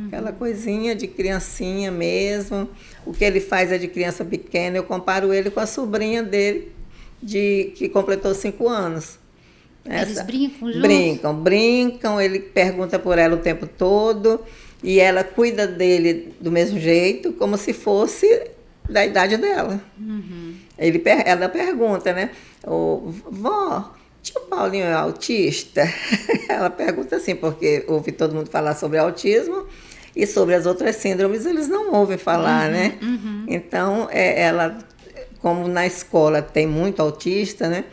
Aquela coisinha de criancinha mesmo. O que ele faz é de criança pequena. Eu comparo ele com a sobrinha dele, que completou 5 anos. Eles brincam juntos? Brincam. Ele pergunta por ela o tempo todo. E ela cuida dele do mesmo jeito, como se fosse da idade dela. Ela pergunta, né? Vó, tio Paulinho é autista? Ela pergunta assim, porque ouve todo mundo falar sobre autismo e sobre as outras síndromes eles não ouvem falar, né? Então, ela, como na escola tem muito autista, né?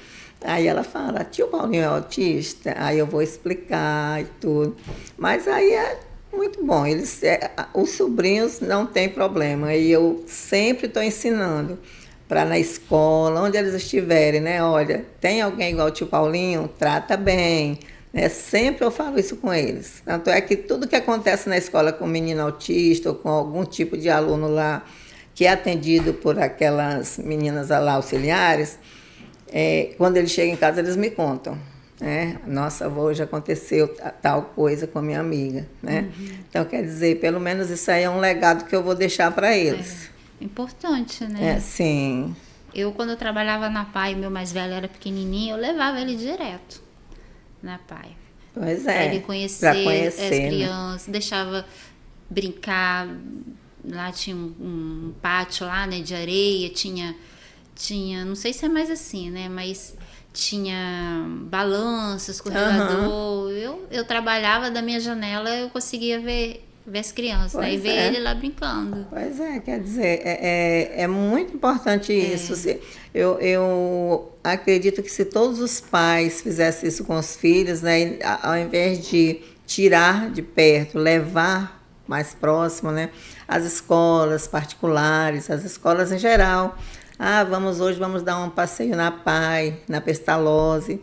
Aí ela fala, tio Paulinho é autista? Aí eu vou explicar e tudo. Mas aí é muito bom. Os sobrinhos não tem problema. E eu sempre estou ensinando para na escola, onde eles estiverem, né? Olha, tem alguém igual o tio Paulinho? Trata bem, né? Sempre eu falo isso com eles. Tanto é que tudo que acontece na escola com menino autista ou com algum tipo de aluno lá que é atendido por aquelas meninas lá auxiliares, quando eles chegam em casa eles me contam. Né? Nossa, hoje aconteceu tal coisa com a minha amiga. Né? Então, quer dizer, pelo menos isso aí é um legado que eu vou deixar para eles. Importante, né? Sim. Quando eu trabalhava na PAI, meu mais velho era pequenininho, eu levava ele direto na PAI. Pois Pra ele conhecer as né? crianças, deixava brincar. Lá tinha um pátio lá, né, de areia, tinha, não sei se é mais assim, né, mas tinha balanço, escorregador. Eu trabalhava da minha janela, eu conseguia ver as crianças, né, e ver ele lá brincando. Pois quer dizer, é muito importante isso. Eu acredito que se todos os pais fizessem isso com os filhos, né, ao invés de tirar de perto, levar mais próximo, né, as escolas particulares, as escolas em geral. Hoje vamos dar um passeio na PAI, na Pestalozzi.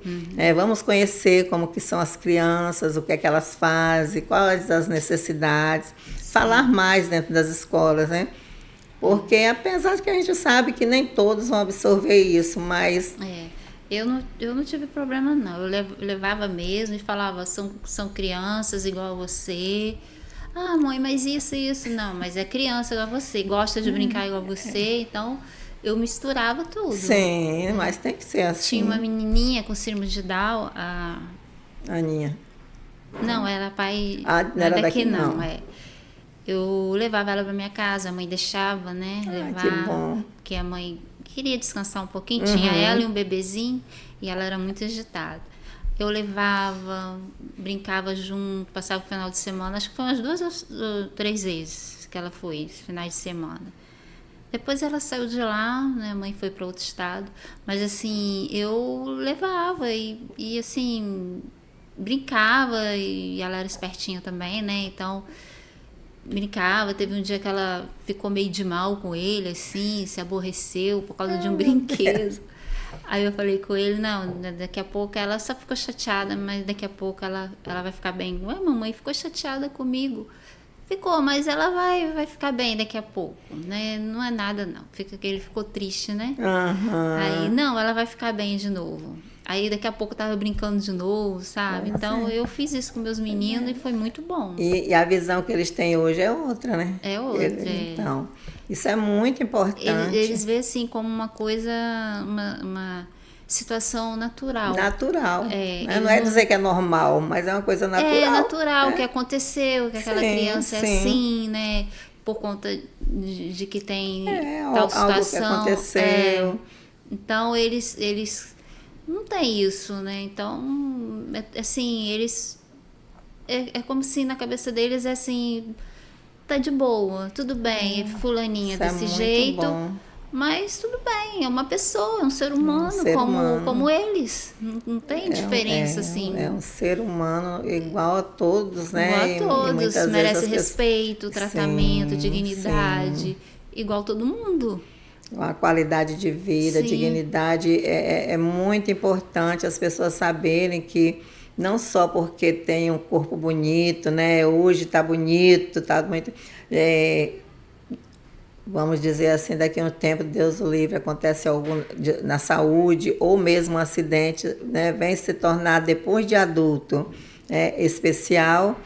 Vamos conhecer como que são as crianças, o que é que elas fazem, quais as necessidades. Falar mais dentro das escolas, né? Porque apesar de que a gente sabe que nem todos vão absorver isso, mas... Eu não tive problema, não. Eu levava mesmo e falava, são crianças igual a você. Ah, mãe, mas isso. Não, mas é criança igual a você, gosta de brincar igual a você, então eu misturava tudo. Sim, mas tem que ser assim. Tinha uma menininha com síndrome de Down, a Aninha. Não, era pai... não era daqui não. Eu levava ela pra minha casa, a mãe deixava, né? Que bom. Porque a mãe queria descansar um pouquinho, tinha ela e um bebezinho, e ela era muito agitada. Eu levava, brincava junto, passava o final de semana, acho que foi umas 2 ou 3 vezes que ela foi, finais de semana. Depois ela saiu de lá, né? A mãe foi para outro estado, mas assim, eu levava e assim, brincava, e ela era espertinha também, né? Então, brincava. Teve um dia que ela ficou meio de mal com ele, assim, se aborreceu por causa de um brinquedo. Aí eu falei com ele, não, daqui a pouco ela só ficou chateada, mas daqui a pouco ela vai ficar bem. Ué, mamãe ficou chateada comigo. Ficou, mas ela vai ficar bem daqui a pouco, né? Não é nada, não. Ele ficou triste, né? Aí, não, ela vai ficar bem de novo. Aí daqui a pouco eu tava brincando de novo, sabe? Então eu fiz isso com meus meninos e foi muito bom. E a visão que eles têm hoje é outra, né? É outra. Então, isso é muito importante. Eles veem assim como uma coisa, uma situação natural. Natural. Não é dizer que é normal, mas é uma coisa natural. É natural, que aconteceu, que aquela criança é assim, né? Por conta de que tem tal situação. Algo que aconteceu. Então, eles não tem isso, né? Então, assim, eles... É como se na cabeça deles é assim... Tá de boa, tudo bem, fulaninha desse jeito... Bom. Mas tudo bem, é uma pessoa, é um ser humano, como eles. Não tem diferença, assim. É um ser humano igual a todos, né? Igual a todos, merece respeito, tratamento, dignidade, igual todo mundo. A qualidade de vida, dignidade, é muito importante as pessoas saberem que não só porque tem um corpo bonito, né? Hoje está bonito, está muito... vamos dizer assim, daqui a um tempo, Deus o livre, acontece algo na saúde ou mesmo um acidente, né, vem se tornar, depois de adulto, especial,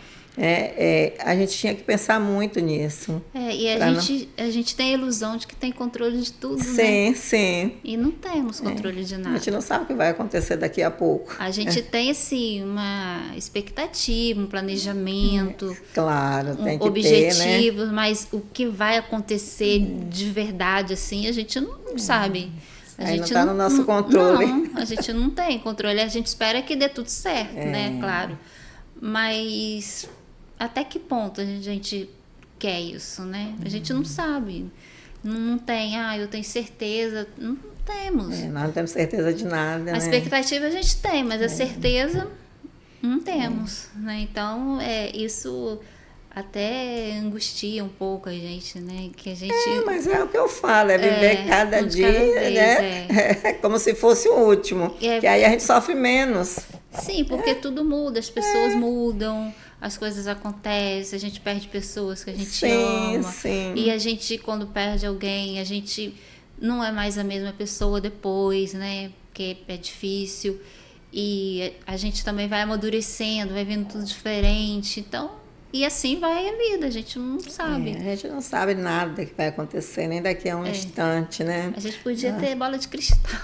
a gente tinha que pensar muito nisso. E a gente tem a ilusão de que tem controle de tudo, sim, né? Sim. E não temos controle de nada. A gente não sabe o que vai acontecer daqui a pouco. A gente tem, assim, uma expectativa, um planejamento. Claro, tem que objetivos, ter, né? Mas o que vai acontecer de verdade, assim, a gente não sabe. A gente não está no nosso controle. Não, a gente não tem controle. A gente espera que dê tudo certo, né? Claro. Mas até que ponto a gente quer isso, né? A gente não sabe. Não tem, eu tenho certeza. Não temos. Nós não temos certeza de nada, A expectativa a gente tem, mas a certeza não temos, né? Então, isso até angustia um pouco a gente, né? Que a gente... mas é o que eu falo, viver cada dia, né? É como se fosse o último. Que aí a gente sofre menos. Sim, porque tudo muda, as pessoas mudam, as coisas acontecem, a gente perde pessoas que a gente Sim, ama. sim. E a gente, quando perde alguém, a gente não é mais a mesma pessoa depois, né? Porque é difícil. E a gente também vai amadurecendo, vai vendo tudo diferente. Então, e assim vai a vida, a gente não sabe. A gente não sabe nada que vai acontecer, nem daqui a um instante, né? A gente podia ter bola de cristal.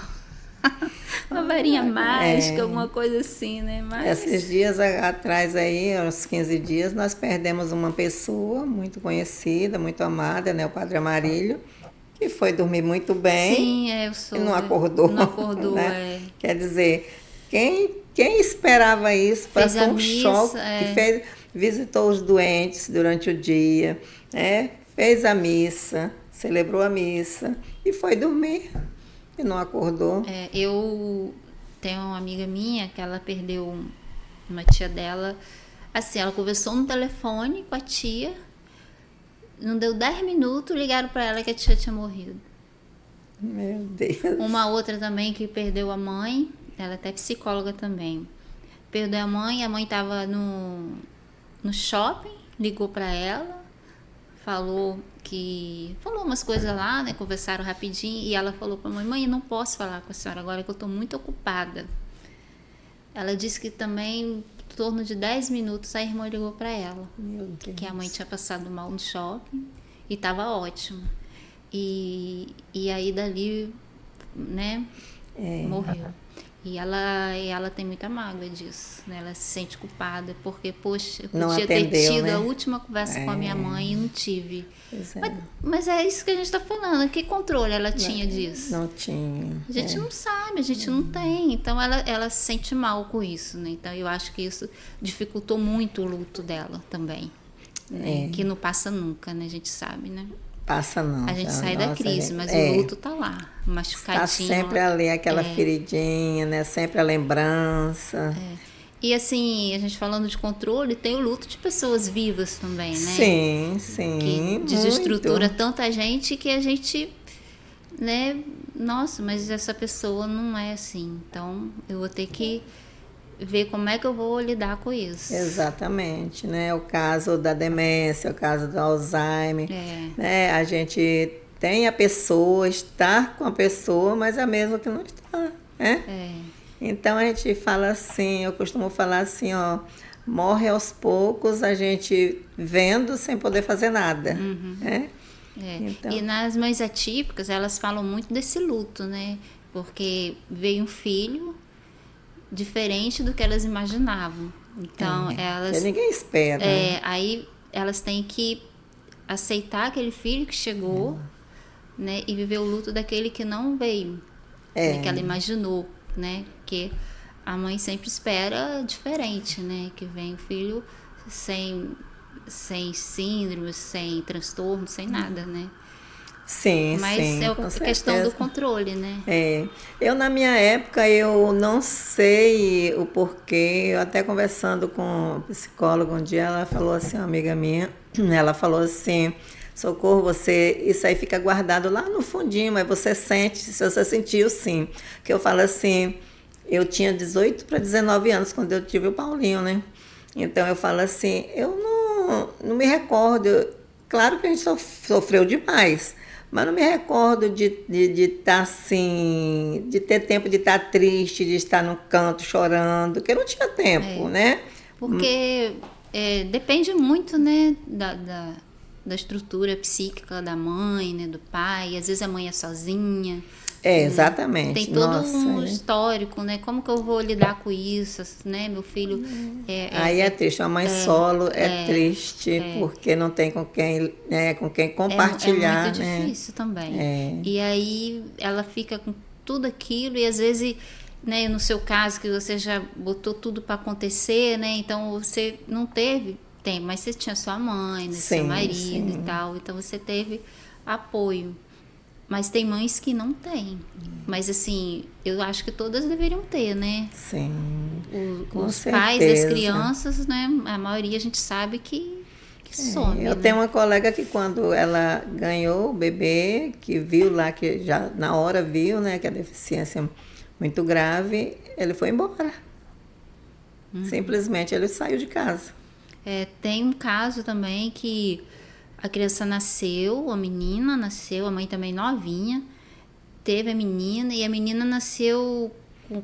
Uma varinha mágica, alguma coisa assim, né? Mas Esses dias atrás aí, uns 15 dias, nós perdemos uma pessoa muito conhecida, muito amada, né? O Padre Amarílio, que foi dormir muito bem sim, eu e sou. não acordou. Não acordou, né? Quer dizer, quem esperava isso? Fez Foi a um missa, choque. E visitou os doentes durante o dia, né? Fez a missa, celebrou a missa e foi dormir e não acordou. Eu tenho uma amiga minha que ela perdeu uma tia dela. Assim, ela conversou no telefone com a tia. Não deu 10 minutos, ligaram para ela que a tia tinha morrido. Meu Deus. Uma outra também que perdeu a mãe, ela é até psicóloga também. Perdeu a mãe estava no shopping, ligou para ela, falou umas coisas lá, né? Conversaram rapidinho e ela falou para a mãe, eu não posso falar com a senhora agora que eu estou muito ocupada. Ela disse que também, em torno de 10 minutos, a irmã ligou para ela. Meu Deus. Que a mãe tinha passado mal no shopping e estava ótimo. E aí dali, né, morreu. E ela tem muita mágoa disso, né? Ela se sente culpada, porque, poxa, eu podia ter tido, né, a última conversa com a minha mãe e não tive. Mas é isso que a gente está falando, que controle ela tinha disso? Não tinha. A gente não sabe, a gente não tem. Então ela se sente mal com isso, né? Então eu acho que isso dificultou muito o luto dela também. Né? Que não passa nunca, né? A gente sabe, né? Passa não. A gente sai da crise, mas o luto tá lá, machucadinho. Tá sempre ali aquela feridinha, né? Sempre a lembrança. E assim, a gente falando de controle, tem o luto de pessoas vivas também, né? Sim, sim. Que desestrutura tanta gente que a gente, né? Nossa, mas essa pessoa não é assim. Então, eu vou ter que ver como é que eu vou lidar com isso. Exatamente, né? O caso da demência, o caso do Alzheimer, né? A gente tem a pessoa, está com a pessoa, mas é mesmo que não está, né? Então a gente fala assim, eu costumo falar assim, ó, morre aos poucos, a gente vendo sem poder fazer nada, né? Então. E nas mães atípicas, elas falam muito desse luto, né? Porque veio um filho diferente do que elas imaginavam. Então, elas... ninguém espera. Aí elas têm que aceitar aquele filho que chegou, né? E viver o luto daquele que não veio, né, que ela imaginou, né? Porque a mãe sempre espera diferente, né? Que vem o filho sem síndrome, sem transtorno, sem nada, né? Sim, mas sim, é a questão do controle, né? Eu, na minha época, eu não sei o porquê. Eu até conversando com um psicólogo um dia, ela falou assim, uma amiga minha, ela falou assim, Socorro, isso aí fica guardado lá no fundinho, mas você sente, se você sentiu, sim. Que eu falo assim, eu tinha 18 para 19 anos quando eu tive o Paulinho, né? Então eu falo assim, eu não me recordo. Claro que a gente sofreu demais, mas não me recordo de estar assim, de ter tempo de estar triste, de estar no canto chorando, porque eu não tinha tempo, né? Porque depende muito, né, da estrutura psíquica da mãe, né, do pai. Às vezes a mãe é sozinha. Exatamente. Tem todo um histórico, né? Como que eu vou lidar com isso, né? Meu filho... Aí é triste. A mãe solo é triste porque não tem com quem compartilhar. É muito difícil também. E aí ela fica com tudo aquilo e às vezes, né, no seu caso, que você já botou tudo para acontecer, né? Então você não teve tempo, mas você tinha sua mãe, né, seu marido e tal. Então você teve apoio. Mas tem mães que não têm. Mas, assim, eu acho que todas deveriam ter, né? Sim. Os pais das crianças, né? A maioria a gente sabe que some. Eu tenho uma colega que quando ela ganhou o bebê, que viu lá, que já na hora viu, né, que a deficiência é muito grave, ele foi embora. Simplesmente ele saiu de casa. Tem um caso também que a criança nasceu, a menina nasceu, a mãe também novinha, teve a menina e a menina nasceu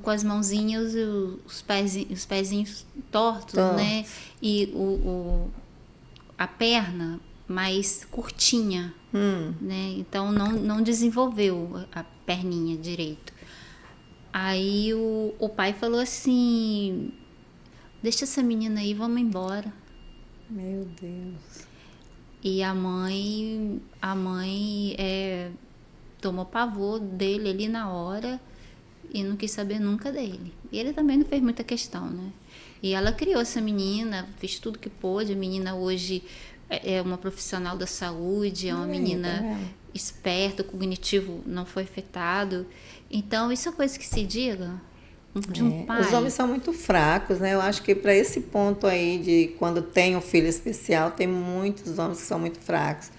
com as mãozinhas e os pezinhos tortos, né? E a perna mais curtinha, né? Então não desenvolveu a perninha direito. Aí o pai falou assim, deixa essa menina aí, vamos embora. Meu Deus. E a mãe tomou pavor dele ali na hora e não quis saber nunca dele. E ele também não fez muita questão, né? E ela criou essa menina, fez tudo que pôde. A menina hoje é uma profissional da saúde, é uma menina esperta, o cognitivo não foi afetado. Então, isso é coisa que se diga de um pai. Os homens são muito fracos, né? Eu acho que para esse ponto aí de quando tem um filho especial, tem muitos homens que são muito fracos.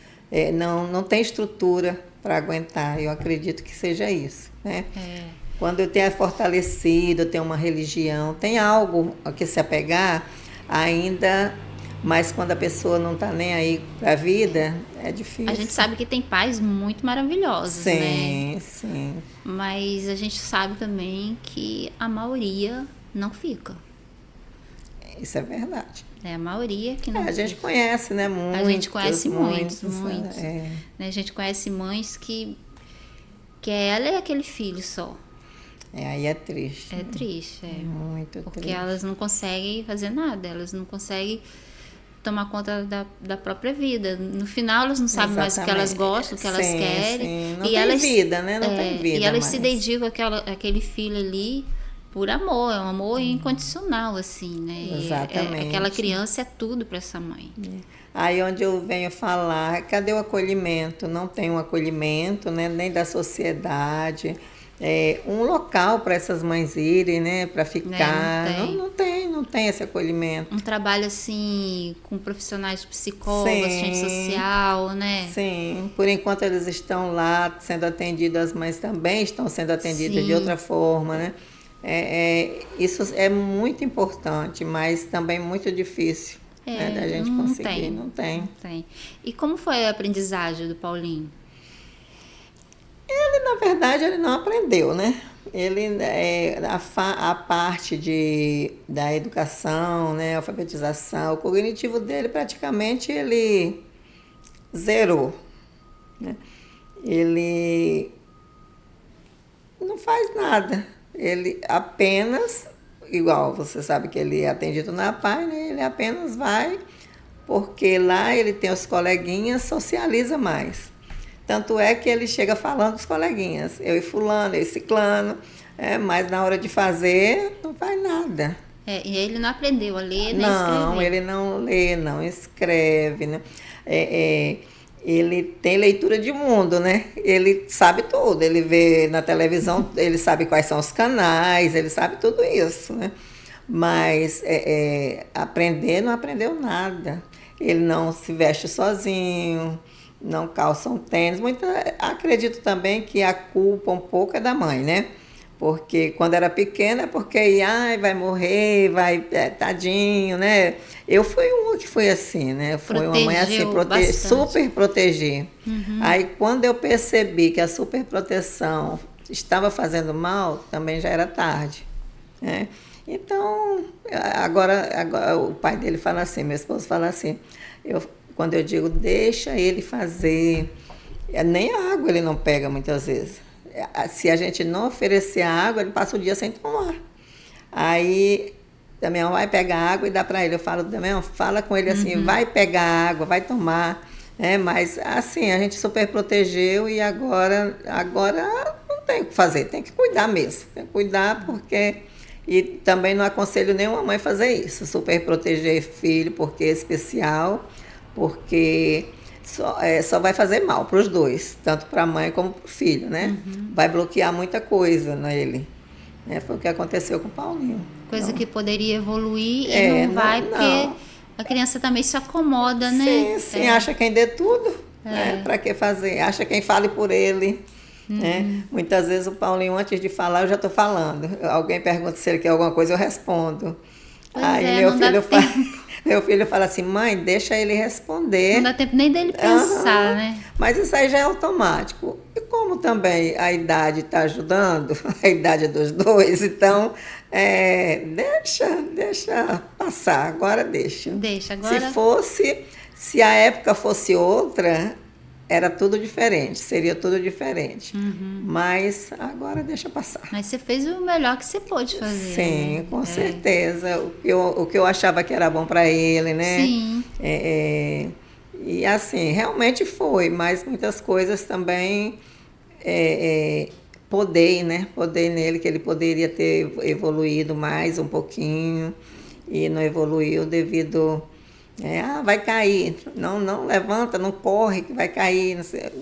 Não tem estrutura para aguentar. Eu acredito que seja isso, né? Quando eu tenho fortalecido, eu tenho uma religião, tem algo a que se apegar ainda, mas quando a pessoa não está nem aí para a vida, é difícil. A gente sabe que tem pais muito maravilhosos, né? Sim. Mas a gente sabe também que a maioria não fica. Isso é verdade. É a maioria que não fica. A gente conhece, né? Muitos, a gente conhece muitos. Né? A gente conhece mães que ela é aquele filho só. Aí é triste. É triste, Muito porque triste. elas não conseguem fazer nada, elas não conseguem tomar conta da própria vida. No final, elas não sabem mais o que elas gostam, o que elas querem. Sim. Não tem vida, né? Não tem vida. E elas se dedicam àquele filho ali por amor, é um amor incondicional, assim, né? Exatamente. Aquela criança é tudo para essa mãe. Aí onde eu venho falar, cadê o acolhimento? Não tem um acolhimento, né? Nem da sociedade. Um local para essas mães irem, né, para ficar. Não tem esse acolhimento. Um trabalho assim com profissionais psicólogos, assistente social, né? Sim, por enquanto eles estão lá sendo atendidos, as mães também estão sendo atendidas de outra forma, né? Isso é muito importante, mas também muito difícil da gente conseguir. Não tem. E como foi a aprendizagem do Paulinho? Ele, na verdade, ele não aprendeu, né? Ele, a parte da educação, né, alfabetização, o cognitivo dele praticamente ele zerou, né? Ele não faz nada. Ele apenas, igual você sabe que ele é atendido na PAI, né? Ele apenas vai porque lá ele tem os coleguinhas, socializa mais. Tanto é que ele chega falando dos coleguinhas, eu e fulano, eu e ciclano, mas na hora de fazer não faz nada. E ele não aprendeu a ler nem escrever. Não, ele não lê, não escreve, né? Ele tem leitura de mundo, né? Ele sabe tudo, ele vê na televisão, ele sabe quais são os canais, ele sabe tudo isso, né? Mas aprender, não aprendeu nada. Ele não se veste sozinho, não calça um tênis. Acredito também que a culpa um pouco é da mãe, né? Porque quando era pequena, porque vai morrer, tadinho, né? Eu fui uma que foi assim, né? Foi uma mãe assim, super proteger. Aí quando eu percebi que a super proteção estava fazendo mal, também já era tarde, né? Então, agora o pai dele fala assim, meu esposo fala assim, quando eu digo deixa ele fazer, nem a água ele não pega muitas vezes. Se a gente não oferecer a água, ele passa o dia sem tomar. Aí, Damião vai pegar água e dá para ele. Eu falo, Damião, fala com ele assim, vai pegar água, vai tomar. Mas assim, a gente super protegeu e agora não tem o que fazer, tem que cuidar mesmo. Tem que cuidar porque... E também não aconselho nenhuma mãe fazer isso, super proteger filho, porque é especial, porque só vai fazer mal para os dois, tanto para a mãe como para o filho, né? Vai bloquear muita coisa nele. Foi o que aconteceu com o Paulinho. Coisa que poderia evoluir e não vai, porque a criança também se acomoda, né? Sim, acha quem dê tudo, né? Para que fazer? Acha quem fale por ele. Muitas vezes o Paulinho, antes de falar, eu já estou falando. Alguém pergunta se ele quer alguma coisa, eu respondo. Pois Aí é, meu não dá filho, tempo. meu filho fala assim, mãe, deixa ele responder. Não dá tempo nem dele pensar, Aham. né? Mas isso aí já é automático. E como também a idade está ajudando, a idade dos dois, então deixa passar, agora deixa. Deixa, Se agora. fosse, se a época fosse outra, era tudo diferente, seria tudo diferente. Mas agora deixa passar. Mas você fez o melhor que você pôde fazer, né? Sim, com certeza. O que eu achava que era bom para ele, né? Sim. E assim, realmente foi, mas muitas coisas também podei, né? Podei nele que ele poderia ter evoluído mais um pouquinho e não evoluiu devido. Vai cair. Não, não levanta, não corre, que vai cair. Não sei.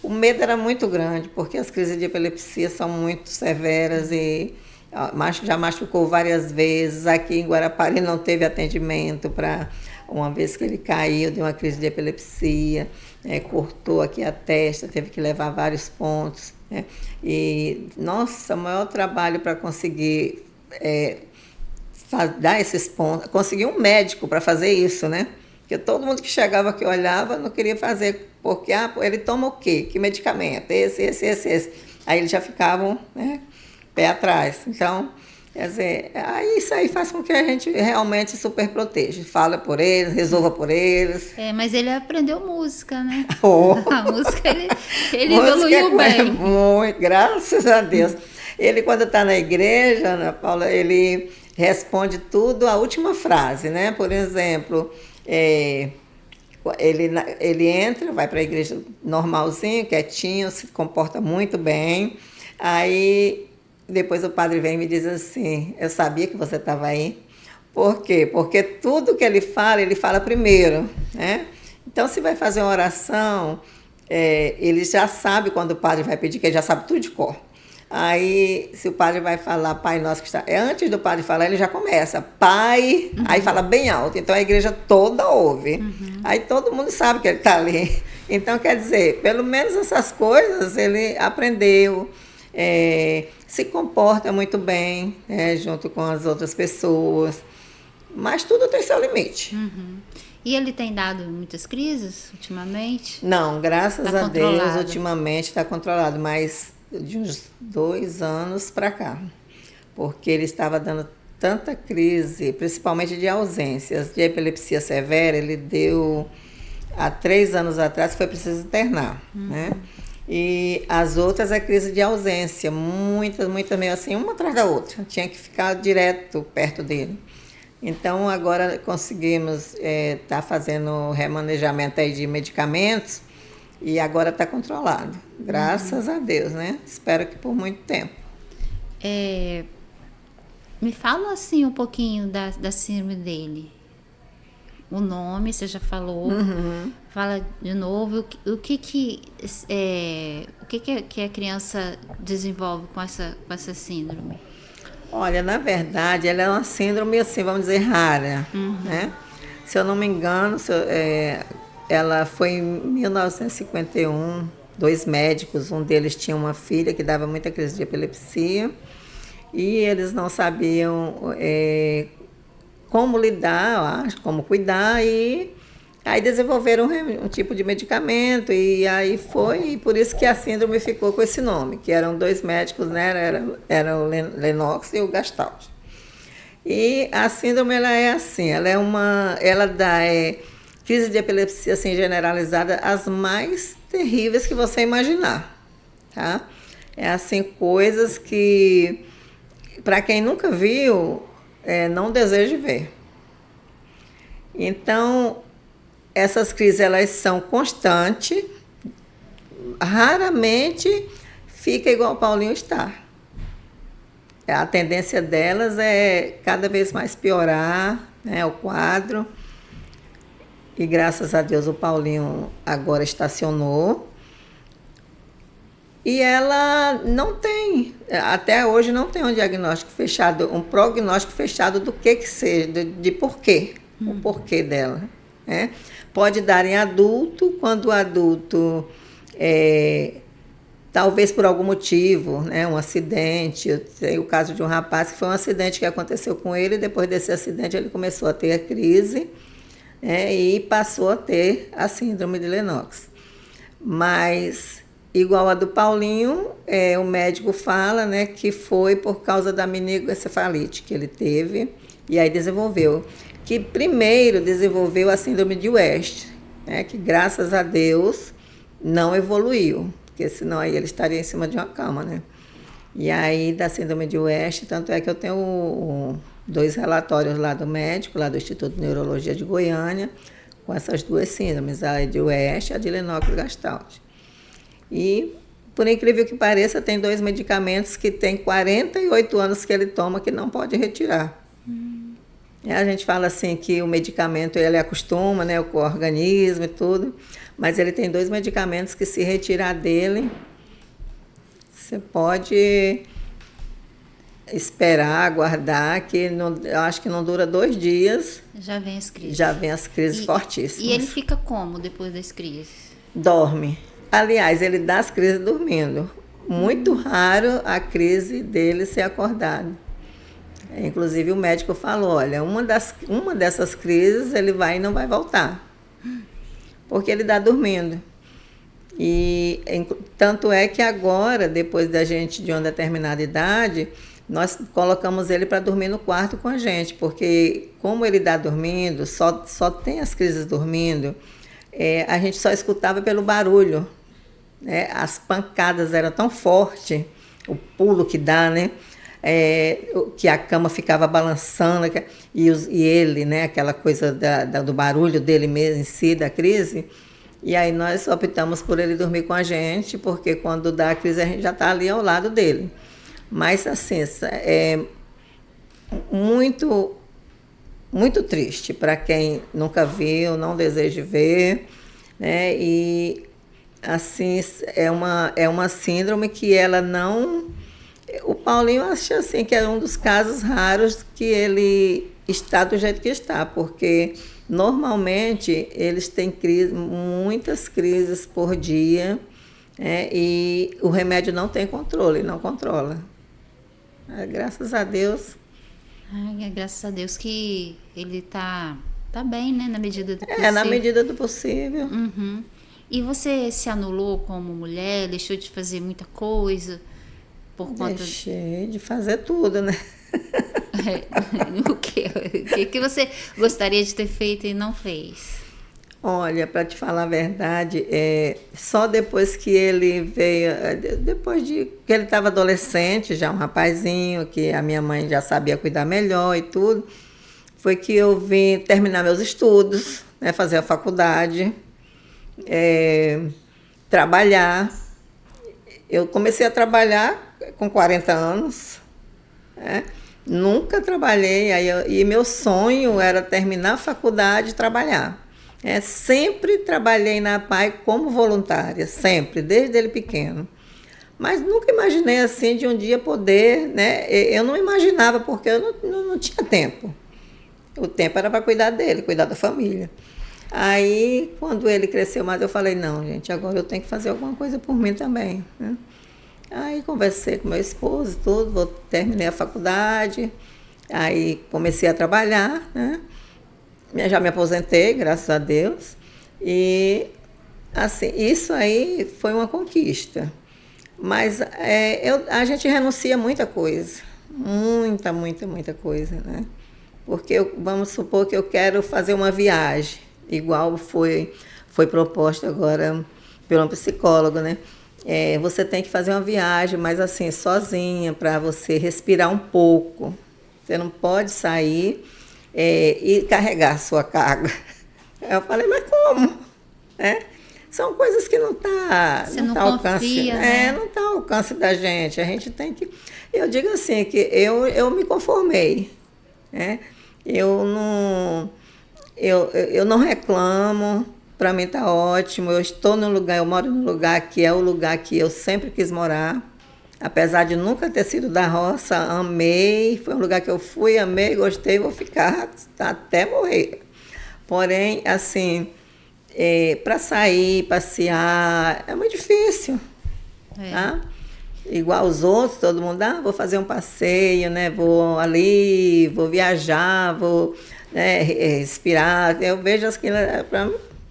O medo era muito grande, porque as crises de epilepsia são muito severas e já machucou várias vezes. Aqui em Guarapari não teve atendimento para uma vez que ele caiu de uma crise de epilepsia, cortou aqui a testa, teve que levar vários pontos. Né? E, nossa, o maior trabalho para conseguir dar esses pontos, conseguir um médico para fazer isso, né? Porque todo mundo que chegava que olhava não queria fazer, porque ele toma o quê? Que medicamento? Esse. Aí eles já ficavam, né, pé atrás. Então, quer dizer, aí isso aí faz com que a gente realmente super proteja. Fala por eles, resolva por eles. Mas ele aprendeu música, né? Oh. A música ele Música evoluiu bem. Muito, graças a Deus. Ele, quando está na igreja, Ana Paula, ele responde tudo a última frase, né? Por exemplo, ele entra, vai para a igreja normalzinho, quietinho, se comporta muito bem. Aí, depois o padre vem e me diz assim, eu sabia que você estava aí. Por quê? Porque tudo que ele fala primeiro, né? Então, se vai fazer uma oração, ele já sabe quando o padre vai pedir, que ele já sabe tudo de cor. Aí, se o padre vai falar Pai Nosso que está... Antes do padre falar, ele já começa. Pai... Aí fala bem alto. Então, a igreja toda ouve. Aí, todo mundo sabe que ele está ali. Então, quer dizer, pelo menos essas coisas ele aprendeu. Se comporta muito bem, junto com as outras pessoas. Mas tudo tem seu limite. E ele tem dado muitas crises ultimamente? Não, graças Tá a Deus, controlado. ultimamente está controlado. Mas de uns 2 anos para cá, porque ele estava dando tanta crise, principalmente de ausências, de epilepsia severa, ele deu há 3 anos atrás, foi preciso internar, né? E as outras é crise de ausência, muitas meio assim, uma atrás da outra, tinha que ficar direto perto dele. Então agora conseguimos tá fazendo remanejamento aí de medicamentos. E agora está controlado, graças a Deus, né? Espero que por muito tempo. Me fala assim um pouquinho da síndrome dele. O nome, você já falou. Fala de novo. O que a criança desenvolve com essa síndrome? Olha, na verdade, ela é uma síndrome, assim, vamos dizer, rara, né? Se eu não me engano, ela foi em 1951, 2 médicos, um deles tinha uma filha que dava muita crise de epilepsia e eles não sabiam como lidar, como cuidar e aí desenvolveram um tipo de medicamento e aí foi, e por isso que a síndrome ficou com esse nome, que eram 2 médicos, né? Era o Lennox e o Gastalt. E a síndrome, ela é assim, ela dá crise de epilepsia assim, generalizada, as mais terríveis que você imaginar, tá? É assim, coisas que, para quem nunca viu, não deseja ver. Então, essas crises, elas são constantes, raramente fica igual o Paulinho está. A tendência delas é cada vez mais piorar, né, o quadro. E graças a Deus o Paulinho agora estacionou. E ela não tem, até hoje não tem um diagnóstico fechado, um prognóstico fechado do que seja, de porquê, o porquê dela. Pode dar em adulto, quando o adulto talvez por algum motivo, né, um acidente. Eu tenho o caso de um rapaz que foi um acidente que aconteceu com ele, e depois desse acidente ele começou a ter a crise, e passou a ter a síndrome de Lennox. Mas, igual a do Paulinho, o médico fala, né, que foi por causa da meningoencefalite que ele teve, e aí desenvolveu. Que primeiro desenvolveu a síndrome de West, né, que graças a Deus não evoluiu, porque senão aí ele estaria em cima de uma cama, né? E aí da síndrome de West, tanto é que eu tenho 2 relatórios lá do médico, lá do Instituto de Neurologia de Goiânia, com essas 2 síndromes, a de West e a de Lennox-Gastaut. E, por incrível que pareça, tem 2 medicamentos que tem 48 anos que ele toma que não pode retirar. A gente fala assim que o medicamento ele acostuma, né, com o organismo e tudo, mas ele tem 2 medicamentos que se retirar dele, você pode esperar, aguardar, que não, eu acho que não dura 2 dias. Já vem as crises. Já vem as crises fortíssimas. E ele fica como depois das crises? Dorme. Aliás, ele dá as crises dormindo. Muito raro a crise dele ser acordado. Inclusive o médico falou, olha, uma dessas crises ele vai e não vai voltar. Porque ele está dormindo. E tanto é que agora, depois da gente de uma determinada idade, nós colocamos ele para dormir no quarto com a gente, porque como ele está dormindo, só tem as crises dormindo, a gente só escutava pelo barulho, né? As pancadas eram tão fortes, o pulo que dá, né? Que a cama ficava balançando, e ele, né? Aquela coisa do barulho dele mesmo em si, da crise. E aí nós optamos por ele dormir com a gente, porque quando dá a crise a gente já está ali ao lado dele. Mas, assim, é muito, muito triste para quem nunca viu, não deseja ver, né? E, assim, é uma síndrome que ela não... O Paulinho acha assim, que é um dos casos raros que ele está do jeito que está, porque normalmente eles têm muitas crises por dia, e o remédio não tem controle, não controla. Graças a Deus. Graças a Deus que ele tá bem, né? Na medida do possível. Na medida do possível. Uhum. E você se anulou como mulher? Deixou de fazer muita coisa? Deixei de fazer tudo, né? O que você gostaria de ter feito e não fez? Olha, para te falar a verdade, só depois que ele veio, depois de que ele estava adolescente, já um rapazinho, que a minha mãe já sabia cuidar melhor e tudo, foi que eu vim terminar meus estudos, né, fazer a faculdade, trabalhar. Eu comecei a trabalhar com 40 anos, né? Nunca trabalhei, e meu sonho era terminar a faculdade e trabalhar. Sempre trabalhei na APAE como voluntária, sempre, desde ele pequeno. Mas nunca imaginei assim de um dia poder, né? Eu não imaginava, porque eu não tinha tempo. O tempo era para cuidar dele, cuidar da família. Aí, quando ele cresceu mais, eu falei, não, gente, agora eu tenho que fazer alguma coisa por mim também, né? Aí conversei com meu esposo, tudo, terminei a faculdade, aí comecei a trabalhar, né? Já me aposentei, graças a Deus, e assim, isso aí foi uma conquista. Mas a gente renuncia a muita coisa, muita coisa, né? Porque vamos supor que eu quero fazer uma viagem, igual foi proposta agora pelo psicólogo, né? Você tem que fazer uma viagem, mas assim, sozinha, para você respirar um pouco. Você não pode sair e carregar a sua carga. Eu falei, mas como? São coisas que não está ao alcance, né? Não está ao alcance da gente. A gente tem que... Eu digo assim, que eu me conformei, né? Eu não reclamo. Para mim está ótimo, eu moro num lugar que é o lugar que eu sempre quis morar, apesar de nunca ter sido da roça, amei, foi um lugar que eu fui, amei, gostei, vou ficar até morrer. Porém, assim, para sair, passear, é muito difícil, tá? Igual os outros, todo mundo, vou fazer um passeio, né? Vou ali, vou viajar, vou, né, respirar. Eu vejo aquilo,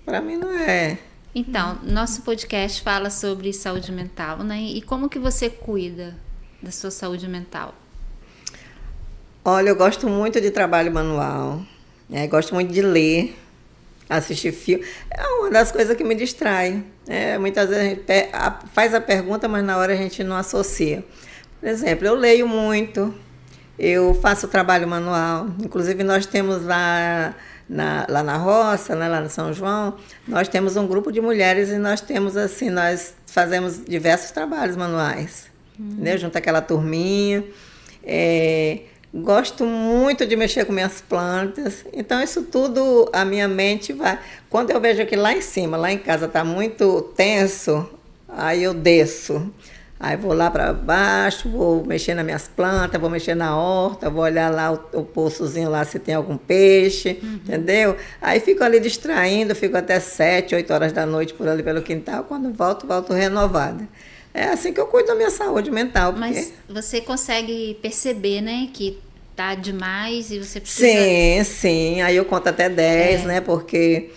para mim não é. Então, nosso podcast fala sobre saúde mental, né? E como que você cuida da sua saúde mental? Olha, eu gosto muito de trabalho manual, né? Gosto muito de ler, assistir filme. É uma das coisas que me distrai. Muitas vezes a gente faz a pergunta, mas na hora a gente não associa. Por exemplo, eu leio muito, eu faço trabalho manual. Inclusive, nós temos lá na roça, né, lá no São João, nós temos um grupo de mulheres e nós temos assim, nós fazemos diversos trabalhos manuais, entendeu? Junto àquela turminha. Gosto muito de mexer com minhas plantas, então isso tudo, a minha mente vai... Quando eu vejo que lá em cima, lá em casa está muito tenso, aí eu desço. Aí vou lá para baixo, vou mexer nas minhas plantas, vou mexer na horta, vou olhar lá o poçozinho lá se tem algum peixe, entendeu? Aí fico ali distraindo, fico até 7, 8 horas da noite por ali pelo quintal, quando volto renovada. É assim que eu cuido da minha saúde mental. Porque... Mas você consegue perceber, né, que tá demais e você precisa... Sim. Aí eu conto até 10, né, porque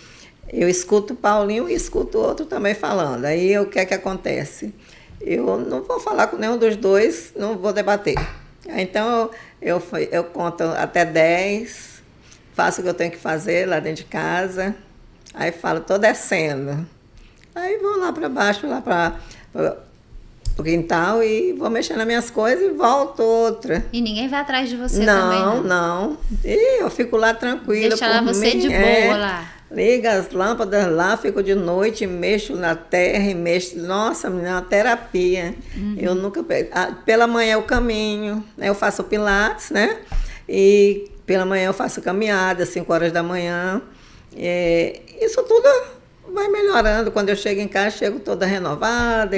eu escuto o Paulinho e escuto o outro também falando. Aí o que é que acontece? Eu não vou falar com nenhum dos dois, não vou debater. Então, eu conto até 10, faço o que eu tenho que fazer lá dentro de casa, aí falo, estou descendo. Aí vou lá para baixo, lá para o quintal e vou mexendo nas minhas coisas e volto outra. E ninguém vai atrás de você também, Não. E eu fico lá tranquila. Deixa lá você de boa lá. Liga as lâmpadas lá, fico de noite, mexo na terra e mexo. Nossa, menina, é uma terapia. Eu nunca. Pela manhã eu caminho, né? Eu faço pilates, né? E pela manhã eu faço caminhada, 5 horas da manhã. Isso tudo vai melhorando. Quando eu chego em casa, chego toda renovada,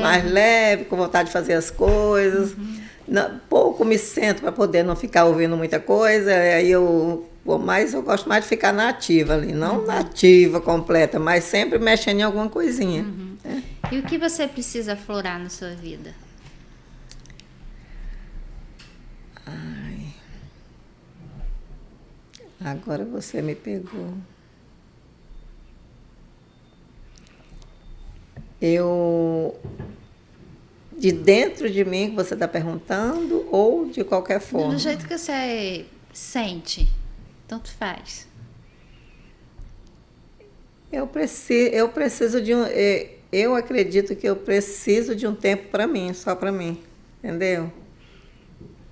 mais leve, com vontade de fazer as coisas. Pouco me sento para poder não ficar ouvindo muita coisa. Aí eu gosto mais de ficar na ativa ali, não na ativa completa, mas sempre mexendo em alguma coisinha. E o que você precisa aflorar na sua vida? Agora você me pegou. De dentro de mim que você está perguntando ou de qualquer forma? Do jeito que você sente. Tanto faz. Eu preciso de eu acredito que eu preciso de um tempo para mim, só para mim, entendeu?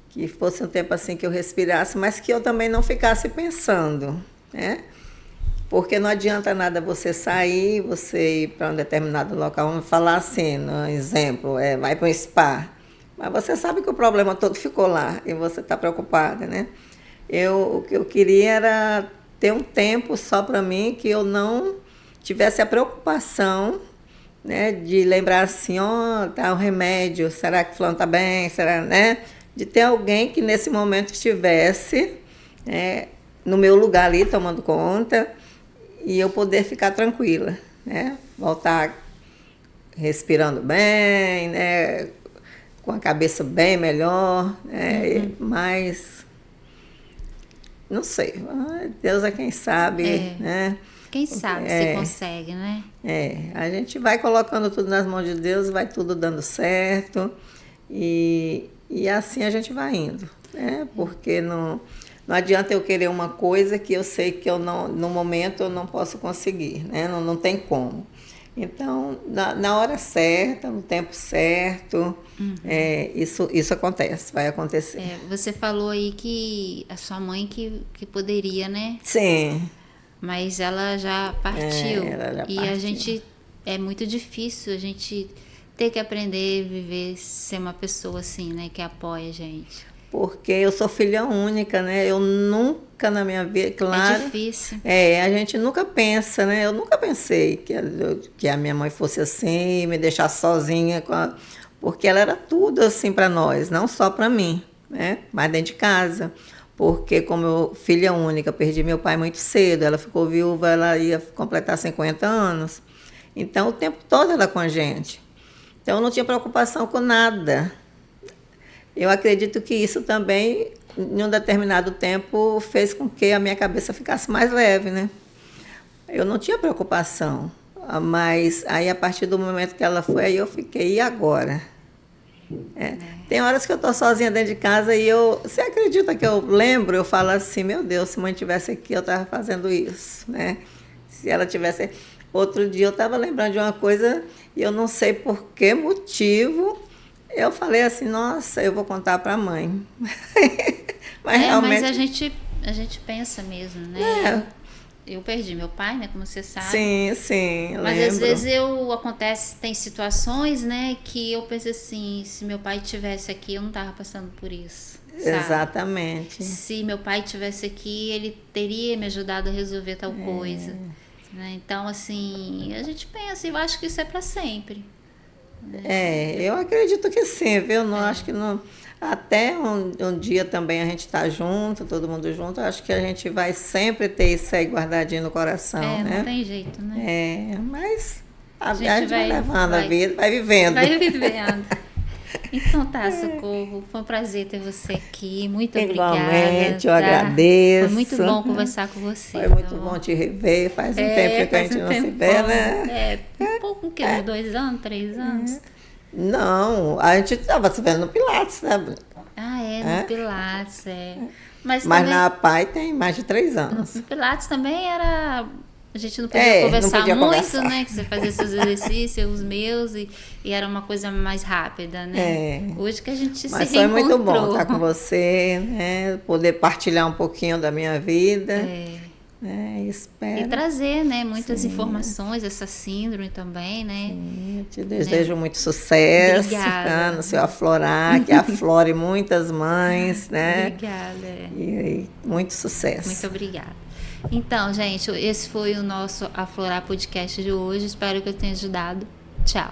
Que fosse um tempo assim que eu respirasse, mas que eu também não ficasse pensando, né? Porque não adianta nada você sair, você ir para um determinado local, vamos falar assim, no exemplo, vai para um spa, mas você sabe que o problema todo ficou lá e você está preocupada, né? O que eu queria era ter um tempo só para mim, que eu não tivesse a preocupação, né, de lembrar assim, tá um remédio, será que fulano está bem, será, né? De ter alguém que nesse momento estivesse, né, no meu lugar ali, tomando conta, e eu poder ficar tranquila, né? Voltar respirando bem, né, com a cabeça bem melhor, né? Mas... não sei, Deus é quem sabe, né? Quem sabe se consegue, né? A gente vai colocando tudo nas mãos de Deus, vai tudo dando certo e assim a gente vai indo, né? Porque não adianta eu querer uma coisa que eu sei que eu não, no momento eu não posso conseguir, né? Não tem como. Então, na hora certa, no tempo certo, isso acontece, vai acontecer. Você falou aí que a sua mãe que poderia, né? Sim. Mas ela já partiu. Ela já partiu. A gente... é muito difícil a gente ter que aprender a viver, ser uma pessoa assim, né? Que apoia a gente. Porque eu sou filha única, né? Eu nunca na minha vida, claro... É difícil. A gente nunca pensa, né? Eu nunca pensei que a minha mãe fosse assim, me deixar sozinha, porque ela era tudo assim para nós, não só para mim, né? Mas dentro de casa. Porque como eu, filha única, perdi meu pai muito cedo, ela ficou viúva, ela ia completar 50 anos. Então, o tempo todo ela com a gente. Então, eu não tinha preocupação com nada. Eu acredito que isso também, em um determinado tempo, fez com que a minha cabeça ficasse mais leve, né? Eu não tinha preocupação, mas aí a partir do momento que ela foi, aí eu fiquei, e agora? Tem horas que eu estou sozinha dentro de casa e você acredita que eu lembro, eu falo assim, meu Deus, se mãe estivesse aqui, eu estava fazendo isso, né? Se ela tivesse... Outro dia eu estava lembrando de uma coisa e eu não sei por que motivo, eu falei assim, nossa, eu vou contar para a mãe. Mas realmente... Mas a gente pensa mesmo, né? Eu perdi meu pai, né, como você sabe. Sim, mas lembro. Às vezes tem situações, né, que eu penso assim, se meu pai estivesse aqui, eu não tava passando por isso, sabe? Exatamente. Se meu pai estivesse aqui, ele teria me ajudado a resolver tal coisa, né? Então, assim, a gente pensa, eu acho que isso é para sempre. Né? Eu acredito que sim, viu? Não acho que não... Até um dia também a gente está junto, todo mundo junto, acho que a gente vai sempre ter isso aí guardadinho no coração, né? Não tem jeito, né? Mas a gente vai levando a vida, vai vivendo. Vai vivendo. Então tá, Socorro, foi um prazer ter você aqui, muito obrigada. Igualmente, eu agradeço. Foi muito bom conversar com você. Foi muito bom te rever, faz um tempo que a gente não se vê, né? Um pouco, uns 2 anos, 3 anos? Não, a gente estava se vendo no Pilates, né? No Pilates, Mas também, na PAI tem mais de 3 anos. No Pilates também era... A gente não podia conversar muito, conversar. Né? Que você fazia seus exercícios, os meus, e era uma coisa mais rápida, né? Hoje que a gente se reencontrou. Mas foi muito bom estar com você, né? Poder partilhar um pouquinho da minha vida. Espero. E trazer, né, muitas informações, essa síndrome também, né? Sim, eu te desejo muito sucesso. Obrigada. No seu aflorar, que aflore muitas mães, né? Obrigada. E muito sucesso. Muito obrigada. Então, gente, esse foi o nosso Aflorar Podcast de hoje. Espero que eu tenha ajudado. Tchau.